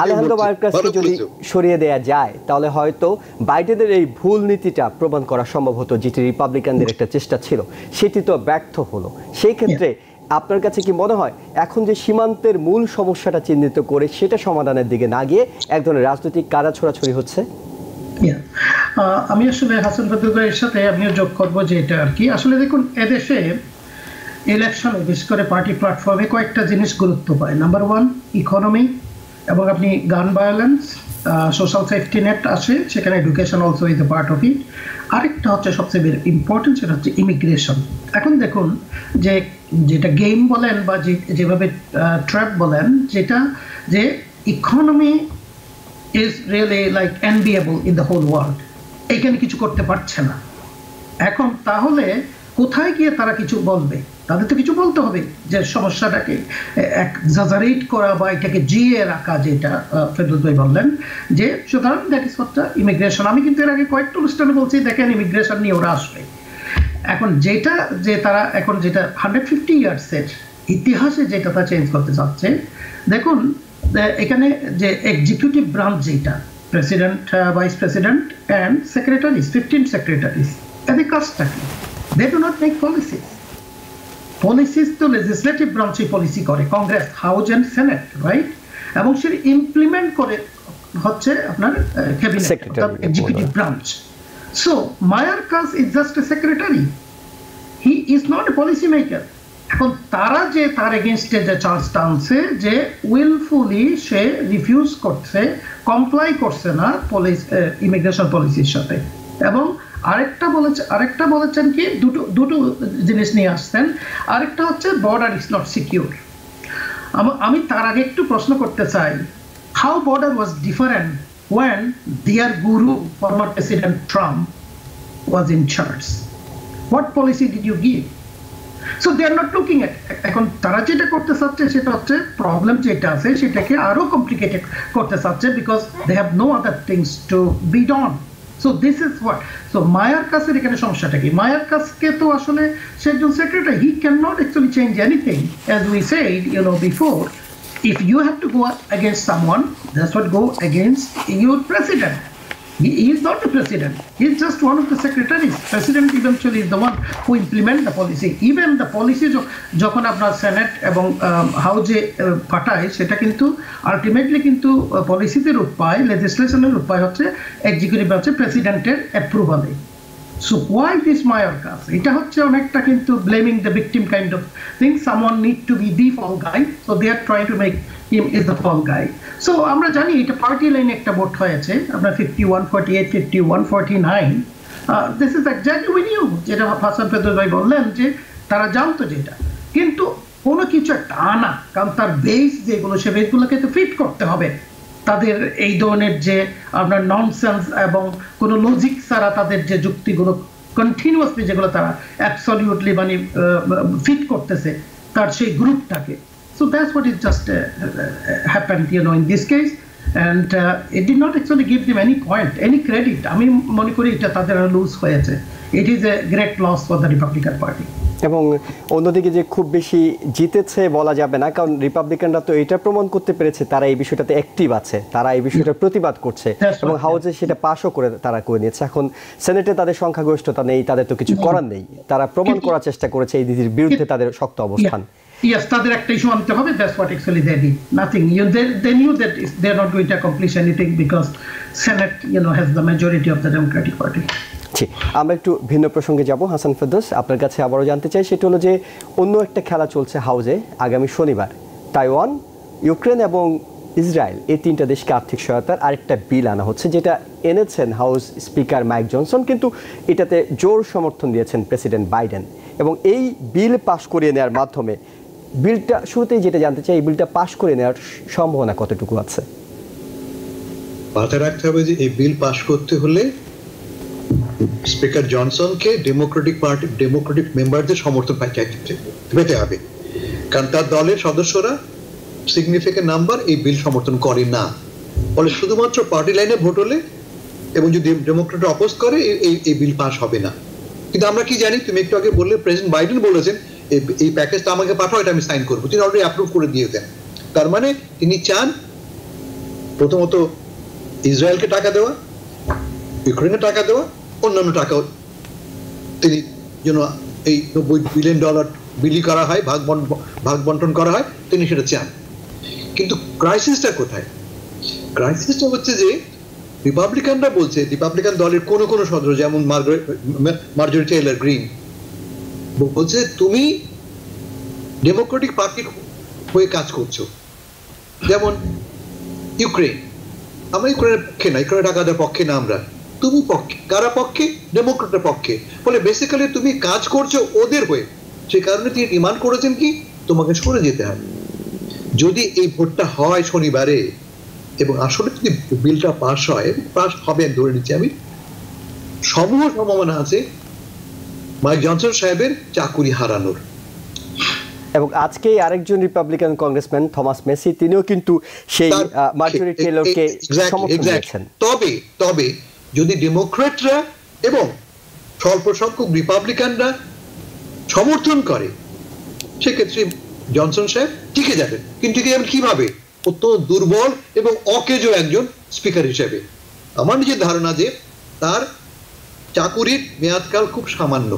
আলেহান্দ্রো মায়োর্কাসকে যদি সরিয়ে দেয়া যায় তাহলে হয়তো বাইডেনের এই ভুল নীতিটা প্রমাণ করা সম্ভব হতো, যেটি রিপাবলিকানদের একটা চেষ্টা ছিল, সেটি তো ব্যর্থ হলো। সেই ক্ষেত্রে আপনার কাছে কি মনে হয় এখন যে সীমান্তের মূল সমস্যাটা চিহ্নিত করে সেটা সমাধানের দিকে না গিয়ে এক ধরনের রাজনৈতিক কাদা ছোড়াছড়ি হচ্ছে? আমি আসলে হাসান ফেরদৌস ভাইয়ের সাথে আমিও যোগ করবো যে এটা আর কি, আসলে দেখুন এদেশে ইলেকশনে বিশেষ করে পার্টি প্ল্যাটফর্মে কয়েকটা জিনিস গুরুত্ব পায়। নাম্বার 1 ইকোনমি, এবং আপনি গান ভায়োলেন্স, সোশ্যাল সেফটি নেট আসে, সেখানে education also is a part of it. আরেকটা হচ্ছে সবচেয়ে ইম্পর্টেন্ট, সেটা হচ্ছে ইমিগ্রেশন। এখন দেখুন যেটা গেম বলেন বা যেভাবে ট্র্যাপ বলেন, যেটা যে economy is really like enviable in the whole world, এখানে কিছু করতে পারছে না। এখন তাহলে কোথায় গিয়ে তারা কিছু বলবে? তাদের তো কিছু বলতে হবে যে সমস্যাটাকে এক্সাজারেট করা বা এটাকে জিয়ে রাখা, যেটা ফেরদৌস ভাই বললেন। যে সুতরাং দ্যাট ইজ হোয়াট ইমিগ্রেশন। আমি কিন্তু এর আগে কয়েকটা অনুষ্ঠানে বলছি, দেখেন ইমিগ্রেশন নিয়ে ওরা আসবে। এখন যেটা যে তারা এখন যেটা 150 ইয়ার্সের ইতিহাসে যেটা তা চেঞ্জ করতে চাচ্ছে, দেখুন এখানে যে এক্সিকিউটিভ ব্রাঞ্চ, যেটা president, vice president and secretaries, 15 secretaries, এদের কাজটা কি? They do not make policies. Policies তো লেজিসলেটিভ ব্রাঞ্চে পলিসি করে, Congress, house and Senate, right? এবং সেটা ইমপ্লিমেন্ট করে হচ্ছে আপনার cabinet, executive branch. So Mayorkas is just a secretary, he is not a policy maker. এখন তারা যে তার এগেনস্টে যে চার্জটা আনছে, যে উইলফুলি সে রিফিউজ করছে, কমপ্লাই করছে না ইমিগ্রেশন পলিসির সাথে। এবং আরেকটা বলেছেন কি, দুটো জিনিস নিয়ে আসছেন। আরেকটা হচ্ছে বর্ডার ইজ নট সিকিউর। আমি তার আগে একটু প্রশ্ন করতে চাই, how border was different when their guru, former President Trump, was in charge? What policy did you give? So they are not looking at, এখন তারা যেটা করতে চাচ্ছে সেটা হচ্ছে প্রবলেম যেটা আছে সেটাকে আরো কমপ্লিকেটেড করতে চাচ্ছে, because they have no other things to be done. So this is what. So মায়োর্কাসের এখানে সমস্যাটা কি? মায়োর্কাসকে তো আসলে সে একজন secretary, he can not actually change anything, as we said before. If you have to go against someone, that's what go against your president. He is not the president. He is just one of the secretaries. President eventually is the one who implement the policy. Even the policy যখন আপনার senate এবং হাউজে পাঠায়, সেটা কিন্তু ultimately কিন্তু পলিসিতে রূপ পায়, লেজিসলেশনের রূপ পায় হচ্ছে এক্সিকিউটিভ ব্রাঞ্চে প্রেসিডেন্টের অ্যাপ্রুভালে। So why this Mayorkas? এটা হচ্ছে অনেকটা কিন্তু blaming the victim kind of thing. Someone need to be the fall guy, so they are trying to make him is the fall guy. So আমরা জানি এটা পার্টি লাইনে একটা ভোট হয়েছে, আপনার 51-48, 51-49. This is exactly we knew, যেটা হাসান ফেরদৌস ভাই বললেন যে তারা জানতো যেটা, কিন্তু কোনো কিছু একটা আনা, কারণ তার বেস যেগুলো সে বেসগুলোকে তো ফিট করতে হবে। তাদের এই ধরনের যে আপনার ননসেন্স এবং কোনো লজিক ছাড়া তাদের যে যুক্তিগুলো কন্টিনিউয়াসলি যেগুলো তারা অ্যাবসলিউটলি মানে ফিট করতেছে তার সেই গ্রুপটাকে। So that's what is just happened in this case, and it did not actually give them any point, any credit. আমি মনে করি এটা তাদের লুজ হয়েছে। It is a great loss for the Republican party. এবং অন্যদিকে যে খুব বেশি জিতেছে বলা যাবে না, কারণ রিপাবলিকানরা তো এটা প্রমাণ করতে পেরেছে তারা এই বিষয়টাতে অ্যাক্টিভ আছে, তারা এই বিষয়টা প্রতিবাদ করছে এবং হাউসে সেটা পাশও করে তারা করে নিয়েছে। এখন সেনেটে তাদের সংখ্যাগরিষ্ঠতা নেই, তাদের তো কিছু করার নেই, তারা প্রমাণ করার চেষ্টা করেছে এই নীতির বিরুদ্ধে তাদের শক্ত অবস্থান। Yes, তাদের একটা ইস্যু আনতে হবে, that's what actually they did. Nothing. They knew that they are not going to accomplish anything because Senate, has the majority of the Democratic Party. আমরা একটু ভিন্ন প্রসঙ্গে যাব। হাসান ফেরদৌস, আপনার কাছে আবারও জানতে চাই, সেটা হলো যে অন্য একটা খেলা চলছে হাউসে আগামী শনিবার। তাইওয়ান, ইউক্রেন এবং ইসরায়েল, এই তিনটা দেশকে আর্থিক সহায়তার আরেকটা বিল আনা হচ্ছে, যেটা এনেছেন হাউস স্পিকার মাইক জনসন, কিন্তু এটাতে জোর সমর্থন দিয়েছেন প্রেসিডেন্ট বাইডেন। এবং এই বিল পাশ করিয়ে নেওয়ার মাধ্যমে বিলটা, শুরুতেই যেটা জানতে চাই, এই বিলটা পাশ করে নেওয়ার সম্ভাবনা কতটুকু আছে? মাথায় রাখতে হবে যে এই বিল পাস করতে হলে স্পিকার জনসনকে ডেমোক্রেটিক মেম্বারদের সমর্থন পেতে হবে, কারণ তার দলের সদস্যরা সিগনিফিকেন্ট নাম্বার এই বিল সমর্থন করে না। ফলে শুধুমাত্র পার্টি লাইনে ভোট হলে এবং যদি ডেমোক্রেট অপোজ করে এই বিল পাস হবে না। কিন্তু আমরা কি জানি, তুমি একটু আগে বললে প্রেসিডেন্ট বাইডেন বলেছেন এই প্যাকেজটা আমাকে পাঠাও, এটা আমি সাইন করবো। তিনি অলরেডি অ্যাপ্রুভ করে দিয়েছেন। তার মানে তিনি চান প্রথমত ইসরায়েলকে টাকা দেওয়া, ইউক্রেনে টাকা দেওয়া, অন্যান্য টাকাও তিনি যেন এই $90 বিলিয়ন বিলি করা হয়, ভাগ বন্টন করা হয়, তিনি সেটা চান। কিন্তু ক্রাইসিসটা কোথায়? ক্রাইসিসটা হচ্ছে যে রিপাবলিকানরা বলছে, রিপাবলিকান দলের কোনো সদস্য যেমন মার্জরি টেইলর গ্রিন বলছে তুমি ডেমোক্রেটিক পার্টির হয়ে কাজ করছো। যেমন ইউক্রেন, আমরা ইউক্রেনের পক্ষে না, ইউক্রেনের টাকা দেওয়ার পক্ষে না আমরা, তুমি পক্ষে। কারা পক্ষে? ডেমোক্রেটের পক্ষে। ফলে বেসিক্যালি তুমি কাজ করছো ওদের হয়ে। সেই কারণে তিনি ডিমান্ড করেছেন কি তোমাকে সরে যেতে হবে। যদি এই ভোটটা হয় শনিবারে এবং আসলে যদি বিলটা পাস হয়, পাস হবে ধরে নিচ্ছি আমি, সমূহ সম্ভাবনা আছে মাইক জনসন সাহেবের চাকুরি হারানোর। এবং আজকে আরেকজন রিপাবলিকান কংগ্রেসম্যান থমাস মেসি, তিনিও কিন্তু সেই মার্জরি টেইলরকে সমর্থন দিয়েছেন। তবে যদি ডেমোক্রেটরা এবং স্বল্প সংখ্যক রিপাবলিকানরা সমর্থন করে, সেক্ষেত্রে জনসন সাহেব টিকে যাবেন। কিন্তু টিকে যাবেন কিভাবে? অত্যন্ত দুর্বল এবং অকেজো একজন স্পিকার হিসেবে। আমার নিজের ধারণা যে তার চাকুরির মেয়াদকাল খুব সামান্য,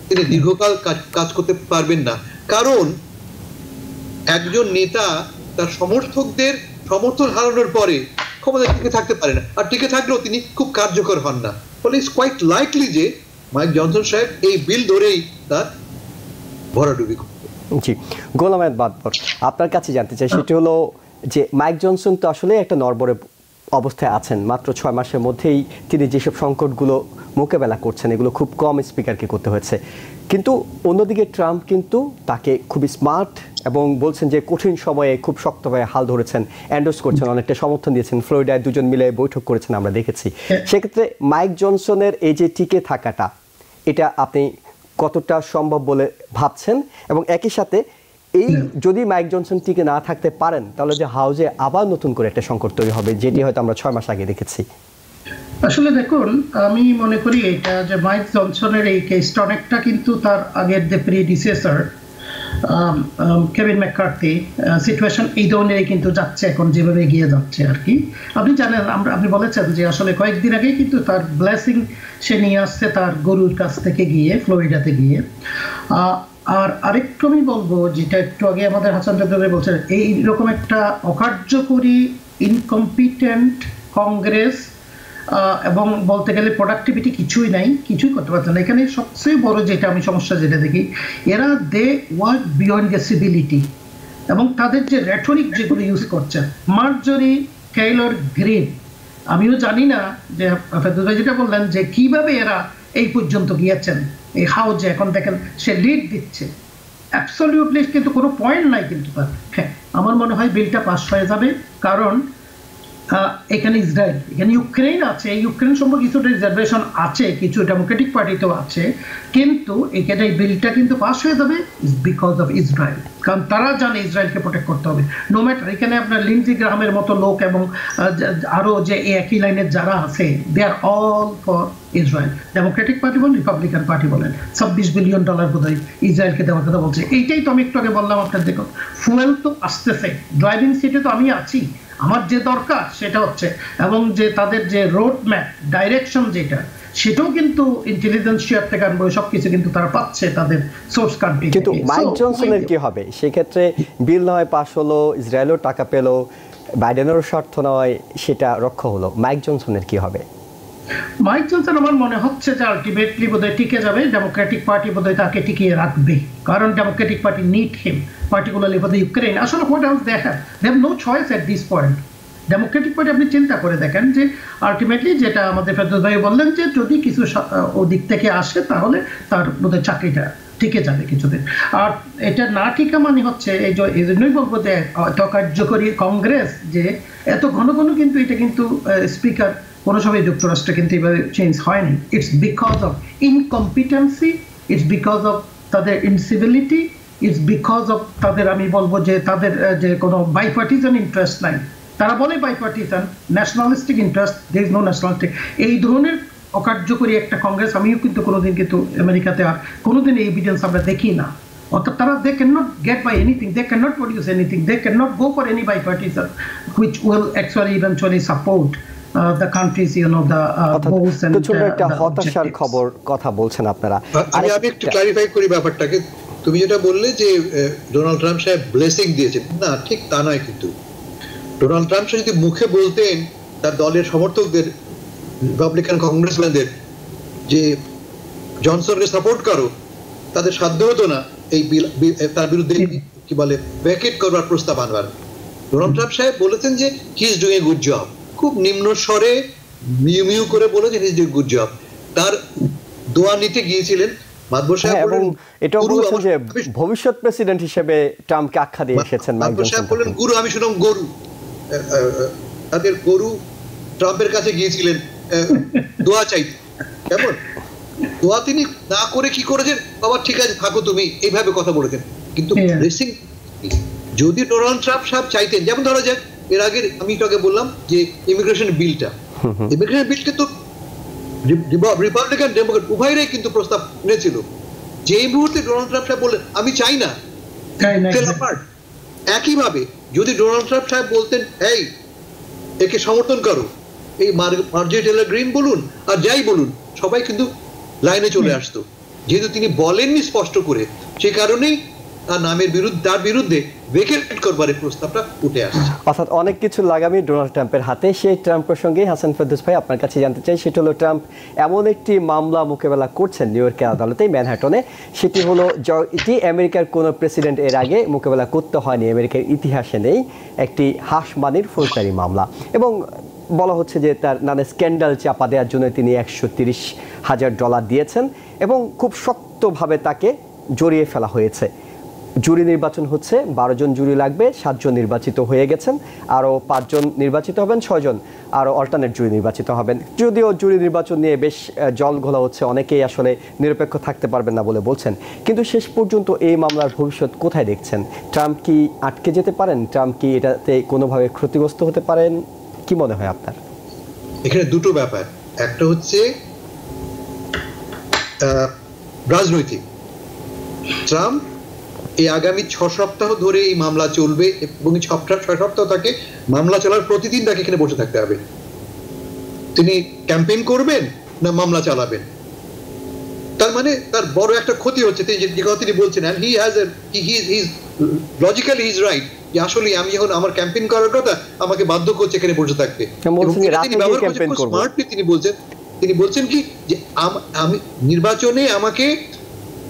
তিনি দীর্ঘকাল কাজ করতে পারবেন না। কারণ একজন নেতা তার সমর্থকদের সমর্থন হারানোর পরে ক্ষমতায় টিকে থাকতে পারে না, আর টিকে থাকলেও তিনি খুব কার্যকর হন না। ফলে ইটস কোয়াইট লাইকলি যে মাইক জনসন সাহেব এই বিল ধরেই তার ভরাডুবি করবে। জি, গোলাম আহমেদ বাদবর, আপনার কাছে জানতে চাই, সেটা হলো যে মাইক জনসন তো আসলে একটা নড়বড়ে অবস্থায় আছেন। মাত্র 6 মাসের মধ্যেই তিনি যেসব সংকটগুলো মোকাবেলা করছেন, এগুলো খুব কম স্পিকারকে করতে হয়েছে। কিন্তু অন্যদিকে ট্রাম্প কিন্তু তাকে খুবই স্মার্ট এবং বলছেন যে কঠিন সময়ে খুব শক্তভাবে হাল ধরেছেন, এন্ডোর্স করছেন, অনেকটা সমর্থন দিয়েছেন। ফ্লোরিডায় দুজন মিলে বৈঠক করেছেন, আমরা দেখেছি। সেক্ষেত্রে মাইক জনসনের এই যে টিকে থাকাটা, এটা আপনি কতটা সম্ভব বলে ভাবছেন? এবং একই সাথে এই যদি মাইক জনসন টিকে না থাকতে পারেন, তাহলে যে হাউজে আবার নতুন করে একটা সংকট তৈরি হবে, যেটি হয়তো আমরা 6 মাস আগে দেখেছি। আসলে দেখুন, আমি মনে করি এটা যে মাইক জনসনের এই কেসটা অনেকটা কিন্তু তার আগের যে প্রিডিসেসর কেভিন ম্যাককার্থি সিচুয়েশন এই ধরনেরই কিন্তু যাচ্ছে, এখন যেভাবে এগিয়ে যাচ্ছে আর কি। আপনি জানেন, আপনি বলেছেন যে আসলে কয়েকদিন আগে কিন্তু তার ব্লেসিং সে নিয়ে আসছে তার গরুর কাছ থেকে গিয়ে, ফ্লোরিডাতে গিয়ে। আর আরেকটু আমি বলবো, যেটা একটু আগে আমাদের হাসান চৌধুরী বলছেন, এইরকম একটা অকার্যকরী ইনকম্পিটেন্ট কংগ্রেস এবং বলতে গেলে প্রোডাক্টিভিটি কিছুই নাই, কিছুই করতে পারছে না। এখানে সবচেয়ে বড় যেটা আমি সমস্যা যেটা দেখি, এরা they work beyond the civility, এবং তাদের যে রেটরিক যেগুলো ইউজ করছে। মার্জরি টেইলর গ্রিন, আমিও জানি না যে ফেরদৌস ভাই যেটা বললেন যে কিভাবে এরা এই পর্যন্ত গিয়েছেন এই হাউজে, এখন দেখেন সে লিড দিচ্ছে অ্যাবসলিউটলি, কিন্তু কোনো পয়েন্ট নাই কিন্তু তার। হ্যাঁ, আমার মনে হয় বিলটা পাস হয়ে যাবে, কারণ এখানে ইসরায়েল, এখানে ইউক্রেন আছে, এই ইউক্রেন সম্পর্কে কিছু রিজার্ভেশন আছে, কিছু ডেমোক্রেটিক পার্টিতেও আছে, কিন্তু এখানে এই বিলটা কিন্তু পাস হয়ে যাবে বিকজ অফ ইসরায়েল, কারণ তারা জানে ইসরায়েলকে প্রোটেক্ট করতে হবে নো ম্যাটার। এখানে আপনার লিন্ডজি গ্রাহামের মতো লোক এবং আরও যে একই লাইনের যারা আছে, they are all for Israel. Democratic party বলেন, রিপাবলিকান পার্টি বলেন, $26 বিলিয়ন বোধহয় ইসরায়েলকে দেওয়ার কথা বলছে। এইটাই তো আমি একটু আগে বললাম আপনার, দেখুন ফুয়েল তো আসতেছে, ড্রাইভিং সিটে তো আমি আছি, আমার যে দরকার সেটা হচ্ছে, এবং যে তাদের যে রোড ম্যাপ ডাইরেকশন যেটা, সেটাও কিন্তু ইন্টেলিজেন্স শেয়ার থেকে আনবো, সবকিছু কিন্তু তারা পাচ্ছে তাদের সোর্স কান্ট্রি। কিন্তু মাইক জনসনের কি হবে সেক্ষেত্রে? বিল নয় পাস হলো, ইসরায়েলও টাকা পেল, বাইডেনেরও স্বার্থ নয় সেটা রক্ষা হলো, মাইক জনসনের কি হবে? মাইক জনসন আমার মনে হচ্ছে যে আলটিমেটলি বোধহয় টিকে যাবে, ডেমোক্রেটিক পার্টি বোধহয় তাকে টিকিয়ে রাখবে, কারণ Democratic party need him, particularly for the Ukraine. আসলে what else they have no choice at this point. Democratic party আপনি চিন্তা করে দেখেন যে আলটিমেটলি যেটা আমাদের ফেরদৌস ভাই বললেন, যে যদি কিছু ওদিক থেকে আসে তাহলে তার বোধহয় চাকরিটা টিকে যাবে কিছুদিন। আর এটা না টিকা মানে হচ্ছে এই জন্যই বলবো যে এত কার্যকরী কংগ্রেস, যে এত ঘন ঘন কিন্তু এটা কিন্তু স্পিকার কোনো সময় যুক্তরাষ্ট্রে কিন্তু এভাবে চেঞ্জ হয়নি। It's because of incompetency, it's because of তাদের ইনসিভিলিটি, ইটস বিকজ অফ তাদের, আমি বলবো যে তাদের যে কোনো বাইপার্টিজান ইন্টারেস্ট নাই। তারা বলে bipartisan, nationalistic interest, there is no nationalistic. এই ধরনের অকার্যকরী একটা কংগ্রেস আমিও কিন্তু কোনোদিন কিন্তু আমেরিকাতে আর কোনোদিন এই এভিডেন্স আমরা দেখি না। অর্থাৎ তারা they can not get by anything, they can not produce anything, they can not go for any bipartisan which will actually eventually support the countries, you know, the goals and একটা হতাশার খবর কথা বলছেন আপনারা। আমি একটু ক্লারিফাই করি ব্যাপারটাকে। তুমি যেটা বললে যে ডোনাল্ড ট্রাম্প সাহেব ব্লেসিং দিয়েছেন, না ঠিক তা নয়। কিন্তু ডোনাল্ড ট্রাম্প সাহেব যদি মুখে বলতেন তার দলের সমর্থকদের, রিপাবলিকান কংগ্রেসম্যানদের, যে জনসনকে সাপোর্ট করো, তাদের সাধ্য হতো না এই তার বিরুদ্ধে কি বলে ভ্যাকেট করবার প্রস্তাব আনবার। ডোনাল্ড ট্রাম্প সাহেব বলেছেন যে he is doing a good job, খুব নিম্ন স্বরে মিউ মিউ করে বলেছেন he is doing good job. তার দোয়া নিতে গিয়েছিলেন মাদবর সাহেব, এবং এটাও বলেছেন যে ভবিষ্যৎ প্রেসিডেন্ট হিসেবে ট্রাম্পকে আখ্যা দিয়ে এসেছেন। মাদবর সাহেব বলেন গুরু, আমি শুনলাম গরু, তাদের গরু ট্রাম্পের কাছে গিয়েছিলেন দোয়া চাইতে। কেমন দোয়া তিনি না করে কি করেছেন, বাবা ঠিক আছে থাকো তুমি, এইভাবে কথা বলেছেন। কিন্তু ব্লেসিং যদি ডোনাল্ড ট্রাম্প সাহেব চাইতেন, যেমন ধরা যাক এর আগে আমি তোকে বললাম যে ইমিগ্রেশন বিলটা তো রিপাবলিকান ডেমোক্রেট উভয়রাই কিন্তু প্রস্তাব এনেছিল। যে মুহূর্তে ডোনাল্ড ট্রাম্প সাহেব বললেন আমি চাই না, একইভাবে যদি ডোনাল্ড ট্রাম্প সাহেব বলতেন এই একে সমর্থন করো, এই মার্জরি টেলর গ্রিন বলুন আর যাই বলুন, সবাই কিন্তু লাইনে চলে আসতো। যেহেতু তিনি বলেননি স্পষ্ট করে, সে কারণেই তার বিরুদ্ধে ভেকেট করবার প্রস্তাবটা উঠে আসছে। অর্থাৎ অনেক কিছু লাগামই ডোনাল্ড ট্রাম্পের হাতে। সেই ট্রাম্প প্রসঙ্গে হাসান ফেরদৌস ভাই আপনার কাছে জানতে চাই, সেটা হলো ট্রাম্প এমন একটি মামলা মোকাবেলা করছেন নিউ ইয়র্কের আদালতে, ম্যানহাটনে। সেটি হলো এটি আমেরিকার কোনো প্রেসিডেন্ট এর আগে মোকাবেলা করতে হয়নি, আমেরিকার ইতিহাসে নেই, একটি হাসমানির ফৌজদারি মামলা। এবং বলা হচ্ছে যে তার নানা স্ক্যান্ডাল চাপা দেওয়ার জন্য তিনি $130,000 দিয়েছেন এবং খুব শক্তভাবে তাকে জড়িয়ে ফেলা হয়েছে। জুরি নির্বাচন হচ্ছে, 12 জন জুরি লাগবে, 7 জন নির্বাচিত হয়ে গেছেন, আরও 5 জন নির্বাচিত হবেন, 6 জন আরও অল্টারনেট জুরি নির্বাচিত হবেন। যদিও জুরি নির্বাচন নিয়ে বেশ জল ঘোলা হচ্ছে, অনেকেই আসলে নিরপেক্ষ থাকতে পারবেন না বলে বলছেন। কিন্তু শেষ পর্যন্ত এই মামলার ভবিষ্যৎ কোথায় দেখছেন? ট্রাম্প কি আটকে যেতে পারেন? ট্রাম্প কি এটাতে কোনোভাবে ক্ষতিগ্রস্ত হতে পারেন? কি মনে হয় আপনার? এখানে দুটো ব্যাপার, একটা হচ্ছে রাজনৈতিক। ট্রাম্প এই আগামী 6 সপ্তাহ ধরে এই মামলা চলবে এবং 6 সপ্তাহ তাকে মামলা চলার প্রতিদিন তাকে এখানে বসে থাকতে হবে। তিনি ক্যাম্পেইন করবেন না মামলা চালাবেন, তার মানে তার বড় একটা ক্ষতি হচ্ছে। যে কথা তিনি বলছেন, and he has a he's logically he's right, যে আসলে আমি যখন আমার ক্যাম্পেইন করার কথা আমাকে বাধ্য করছে এখানে বসে থাকতে। তিনি বলছেন কি যে আমি নির্বাচনে আমাকে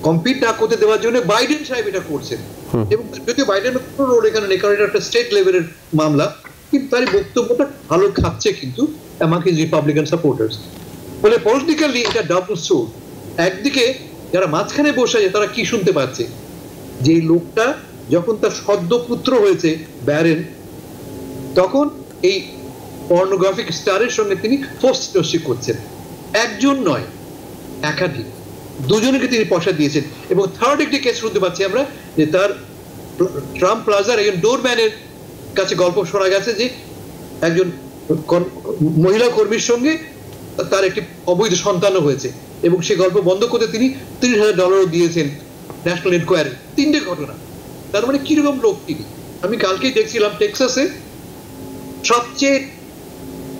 কম্পিট না করতে দেওয়ার জন্য বাইডেন সাহেব এটা করছেন। এবং যদিও বাইডেনের কোনো রোল এখানে নেই, কারণ এটা একটা স্টেট লেভেলের মামলা, কিন্তু তার বক্তব্যটা ভালো খাচ্ছে কিন্তু আমাকে রিপাবলিকান সাপোর্টার্স বলে পলিটিক্যালি এটা ডাবল সোর্ড। একদিকে যারা মাঝখানে বসে আছে তারা কি শুনতে পাচ্ছে, যে এই লোকটা যখন তার সদ্য পুত্র হয়েছে ব্যারেন, তখন এই পর্নোগ্রাফিক স্টারের সঙ্গে তিনি ফোর্সড করছেন। একজন নয়, একাধিক, দুজনকে তিনি পয়সা দিয়েছেন। এবং থার্ড একটি কেস শুনতে পাচ্ছি আমরা, যে তার ট্রাম্প প্লাজার একজন ডোরম্যানের কাছে গল্প শোনা গেছে যে একজন মহিলা কর্মীর সঙ্গে তার একটি অবৈধ সন্তানও হয়েছে, এবং সে গল্প বন্ধ করতে তিনি $30,000 দিয়েছেন ন্যাশনাল এনকোয়ারি। 3টে ঘটনা। তার মানে কিরকম লোক তিনি। আমি কালকেই দেখছিলাম টেক্সাসে সবচেয়ে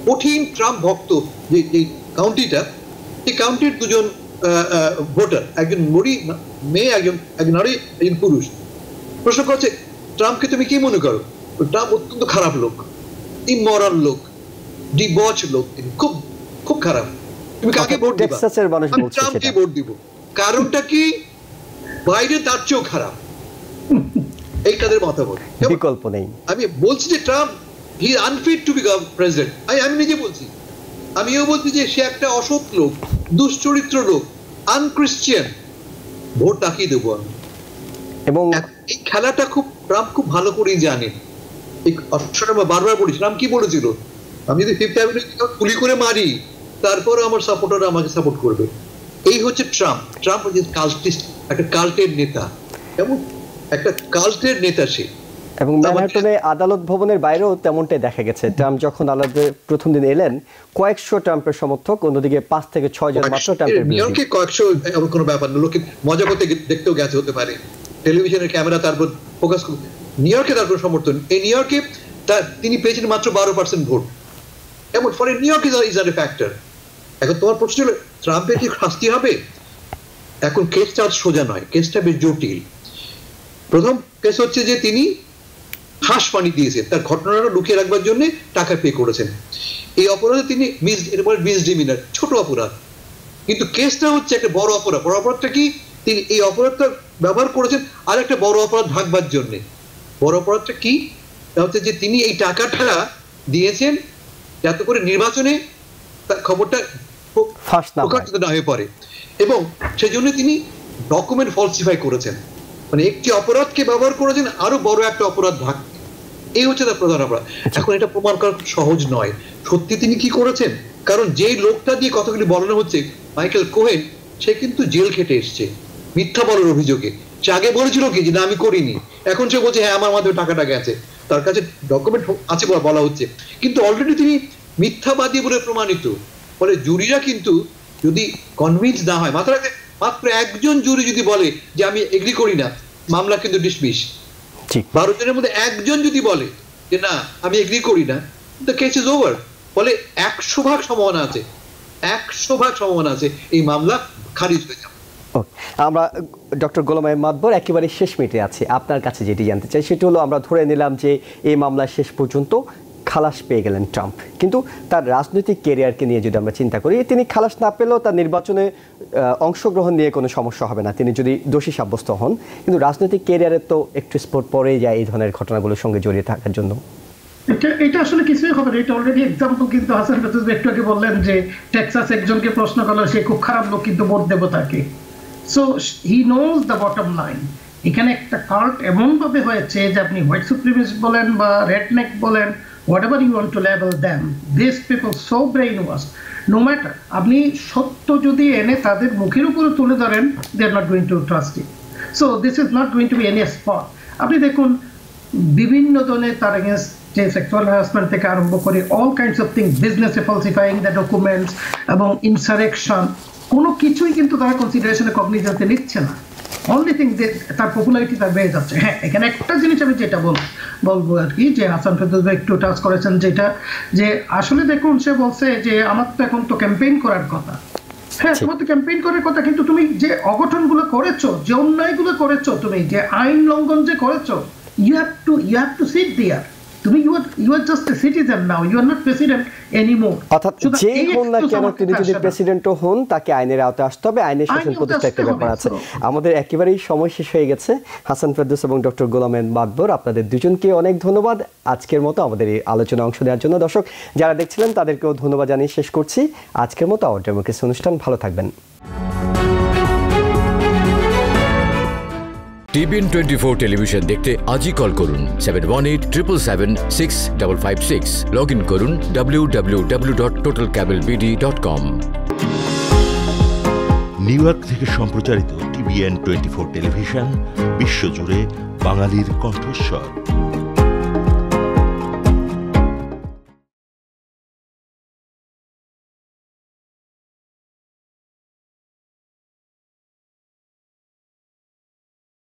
কঠিন ট্রাম্প ভক্ত যে কাউন্টিটা, সেই কাউন্টির দুজন ভোটার, একজন মেয়ে, একজন নারী, একজন পুরুষ, প্রশ্ন করছে ট্রাম্পকে তুমি কি মনে করো? ট্রাম্প অত্যন্ত খারাপ লোক, ইমরাল লোক, ডিবচ লোক, তিনি খুব খুব খারাপ। তুমি কাকে ভোট দিবা? আমি ট্রাম্পকে ভোট দিব। কারণটা কি? বাইডেন তার চেয়েও খারাপ। এই তাদের মতামত, বিকল্প নেই। আমি বলছি যে Trump he unfit to become president. আমি নিজে বলছি, আমিও বলছি যে সে একটা অসৎ লোক, দুশ্চরিত্র লোক, আনক্রিশ্চিয়ান, ভোট তাকিয়ে দেবো আমি। এবং এই খেলাটা ট্রাম্প খুব ভালো করেই জানেন। এই অপশনটা আমরা বারবার বলেছি। ট্রাম্প কি বলেছিল, আমি যদি ফিফথ অ্যাভিনিউ গুলি করে মারি তারপর আমার সাপোর্টাররা আমাকে সাপোর্ট করবে। এই হচ্ছে ট্রাম্প। ট্রাম্প হচ্ছে কাল্টিস্ট, একটা কাল্টের নেতা, এবং একটা কাল্টের নেতা সে। এবং ম্যানহাটনে আদালত ভবনের বাইরেও তেমনটাই দেখা গেছে। ট্রাম্প যখন আদালতে প্রথম দিন এলেন, কয়েকশো ট্রাম্পের সমর্থক, অন্যদিকে 5 থেকে 6 জন মাত্র ট্রাম্পের। নিউ ইয়র্কে কয়েকশো এমন কোনো ব্যাপার না, লোকে মজা করতে দেখতেও গেছে হতে পারে, টেলিভিশনের ক্যামেরা তারপর ফোকাস। নিউ ইয়র্কে তারপর সমর্থন, এই নিউ ইয়র্কে তিনি পেয়েছেন মাত্র 12% ভোট। এমন ফলে নিউ ইয়র্ক ইজ আর এ ফ্যাক্টর। এখন তোমার প্রশ্ন হলো ট্রাম্পের কি শাস্তি হবে? এখন কেসটা সোজা নয়, কেসটা বেশ জটিল। প্রথম কেস হচ্ছে যে তিনি হাঁস পানি দিয়েছেন, তার ঘটনাটা লুকিয়ে রাখবার জন্য টাকা পে করেছেন। এই অপরাধে তিনি মিসডিমিনার, ছোট অপরাধ। কিন্তু কেসটা হচ্ছে একটা বড় অপরাধ। বড় অপরাধটা কি? তিনি এই অপরাধটা ব্যবহার করেছেন আর একটা বড় অপরাধ ঢাকবার জন্য। বড় অপরাধটা কি? তা হচ্ছে যে তিনি এই টাকাটা দিয়েছেন যাতে করে নির্বাচনে তার খবরটা প্রকাশিত না হয়ে পড়ে, এবং সেজন্য তিনি ডকুমেন্ট ফলসিফাই করেছেন। মানে একটি অপরাধকে ব্যবহার করেছেন আরো বড় একটা অপরাধ ঢাকতে। এই হচ্ছে তার প্রধান অপরাধ। এখন এটা প্রমাণ করা সহজ নয় সত্যি তিনি কি করেছেন, কারণ যেই লোকটা দিয়ে কথাগুলি বলানো হচ্ছে, মাইকেল কোহেন, সে কিন্তু জেল খেটে এসছে মিথ্যা বলার অভিযোগে। সে আগে বলেছিল কি যে না আমি করিনি, এখন সে বলছে হ্যাঁ আমার মাধ্যমে টাকাটা গেছে, তার কাছে ডকুমেন্ট আছে বলা হচ্ছে, কিন্তু অলরেডি তিনি মিথ্যাবাদী বলে প্রমাণিত। ফলে জুরিরা কিন্তু যদি কনভিন্স না হয়, মাত্র একজন জুরি যদি বলে যে আমি এগ্রি করি না, মামলা কিন্তু ডিসমিস। 12 জনের মধ্যে একজন যদি বলে যে না আমি এগ্রি করি না, দ্য কেস ইজ ওভার। ফলে 100% সম্ভাবনা আছে, 100% সম্ভাবনা আছে এই মামলা খারিজ হয়ে যাবে। আমরা ডক্টর গোলাম মাতবর একেবারে শেষ মিনিটে আছি। আপনার কাছে যেটি জানতে চাই সেটি হলো, আমরা ধরে নিলাম যে এই মামলা শেষ পর্যন্ত খালাস পেয়ে গেলেন ট্রাম্প, কিন্তু তার রাজনৈতিক ক্যারিয়ারকে নিয়ে যদি আমরা চিন্তা করি, তিনি খালাস না পেলেও তার নির্বাচনে অংশগ্রহণ নিয়ে কোনো সমস্যা হবে না তিনি যদি দোষী সাব্যস্ত হন, কিন্তু রাজনৈতিক ক্যারিয়ারের তো একটু স্পট পড়েই যায় এই ধরনের ঘটনাগুলোর সঙ্গে জড়িয়ে থাকার জন্য। এটা আসলে কিছুই হবে না। এটা অলরেডি এক্সাম্পল কিন্তু হাসান ফেরদৌস একটু আগে বললেন যে টেক্সাস একজনকে প্রশ্ন করলো, সে খুব খারাপ লোক কিন্তু ভোট দেবো তাকে। So he knows the bottom line. এখানে একটা কাল্ট এমন ভাবে হয়েছে যে আপনি হোয়াইট সুপ্রিমিস্ট বলেন বা রেডনেক বলেন, whatever you want to label them, these people so brainwashed, no matter আপনি সত্য যদি এনে তাদের মুখের উপরে তুলে ধরেন, they are not going to trust it. So this is not going to be any spot. আপনি দেখুন বিভিন্ন ধরনের তার against যে সেক্সুয়াল হ্যারাসমেন্ট থেকে আরম্ভ করে all kinds of things, business falsifying the documents এবং ইনসারেকশন, কোনো কিছুই কিন্তু তারা কনসিডারেশনে কগনিজেন্সে নিচ্ছে না। অনলি থিং যে তার পপুলারিটি তার বেড়ে যাচ্ছে। হ্যাঁ, এখানে একটা জিনিস আমি যেটা বলবো আর কি, যে হাসান ফেরদৌস ভাই একটু টাচ করেছেন, যেটা যে আসলে দেখুন সে বলছে যে আমার তো এখন তো ক্যাম্পেইন করার কথা। হ্যাঁ, তোমার তো ক্যাম্পেইন করার কথা, কিন্তু তুমি যে অঘটনগুলো করেছো, যে অন্যায়গুলো করেছো, তুমি যে আইন লঙ্ঘন যে করেছো, you have to sit there. তুমি you are just a citizen now, you are not president anymore. অর্থাৎ যে হন না কেন তিনি যদি প্রেসিডেন্টও হন, তাকে আইনের আওতায় আসতে হবে, আইনের শাসন প্রতিষ্ঠা একটা ব্যাপার আছে। আমাদের একেবারেই সময় শেষ হয়ে গেছে। হাসান ফেরদৌস এবং ডক্টর গোলাম মাতবর, আপনাদের দুজনকে অনেক ধন্যবাদ আজকের মতো আমাদের এই আলোচনা অংশ দেওয়ার জন্য। দর্শক যারা দেখছিলেন তাদেরকেও ধন্যবাদ জানিয়ে শেষ করছি আজকের মতো আওয়ার ডেমোক্রেসি অনুষ্ঠান। ভালো থাকবেন। টিবিএন 24 টেলিভিশন দেখতে আজই কল করুন 7187776556। লগ ইন করুন www.totalcablebd.com। নিউ ইয়র্ক থেকে সম্প্রচারিত টিবিএন 24 টেলিভিশন বিশ্বজুড়ে বাঙালির কণ্ঠস্বর।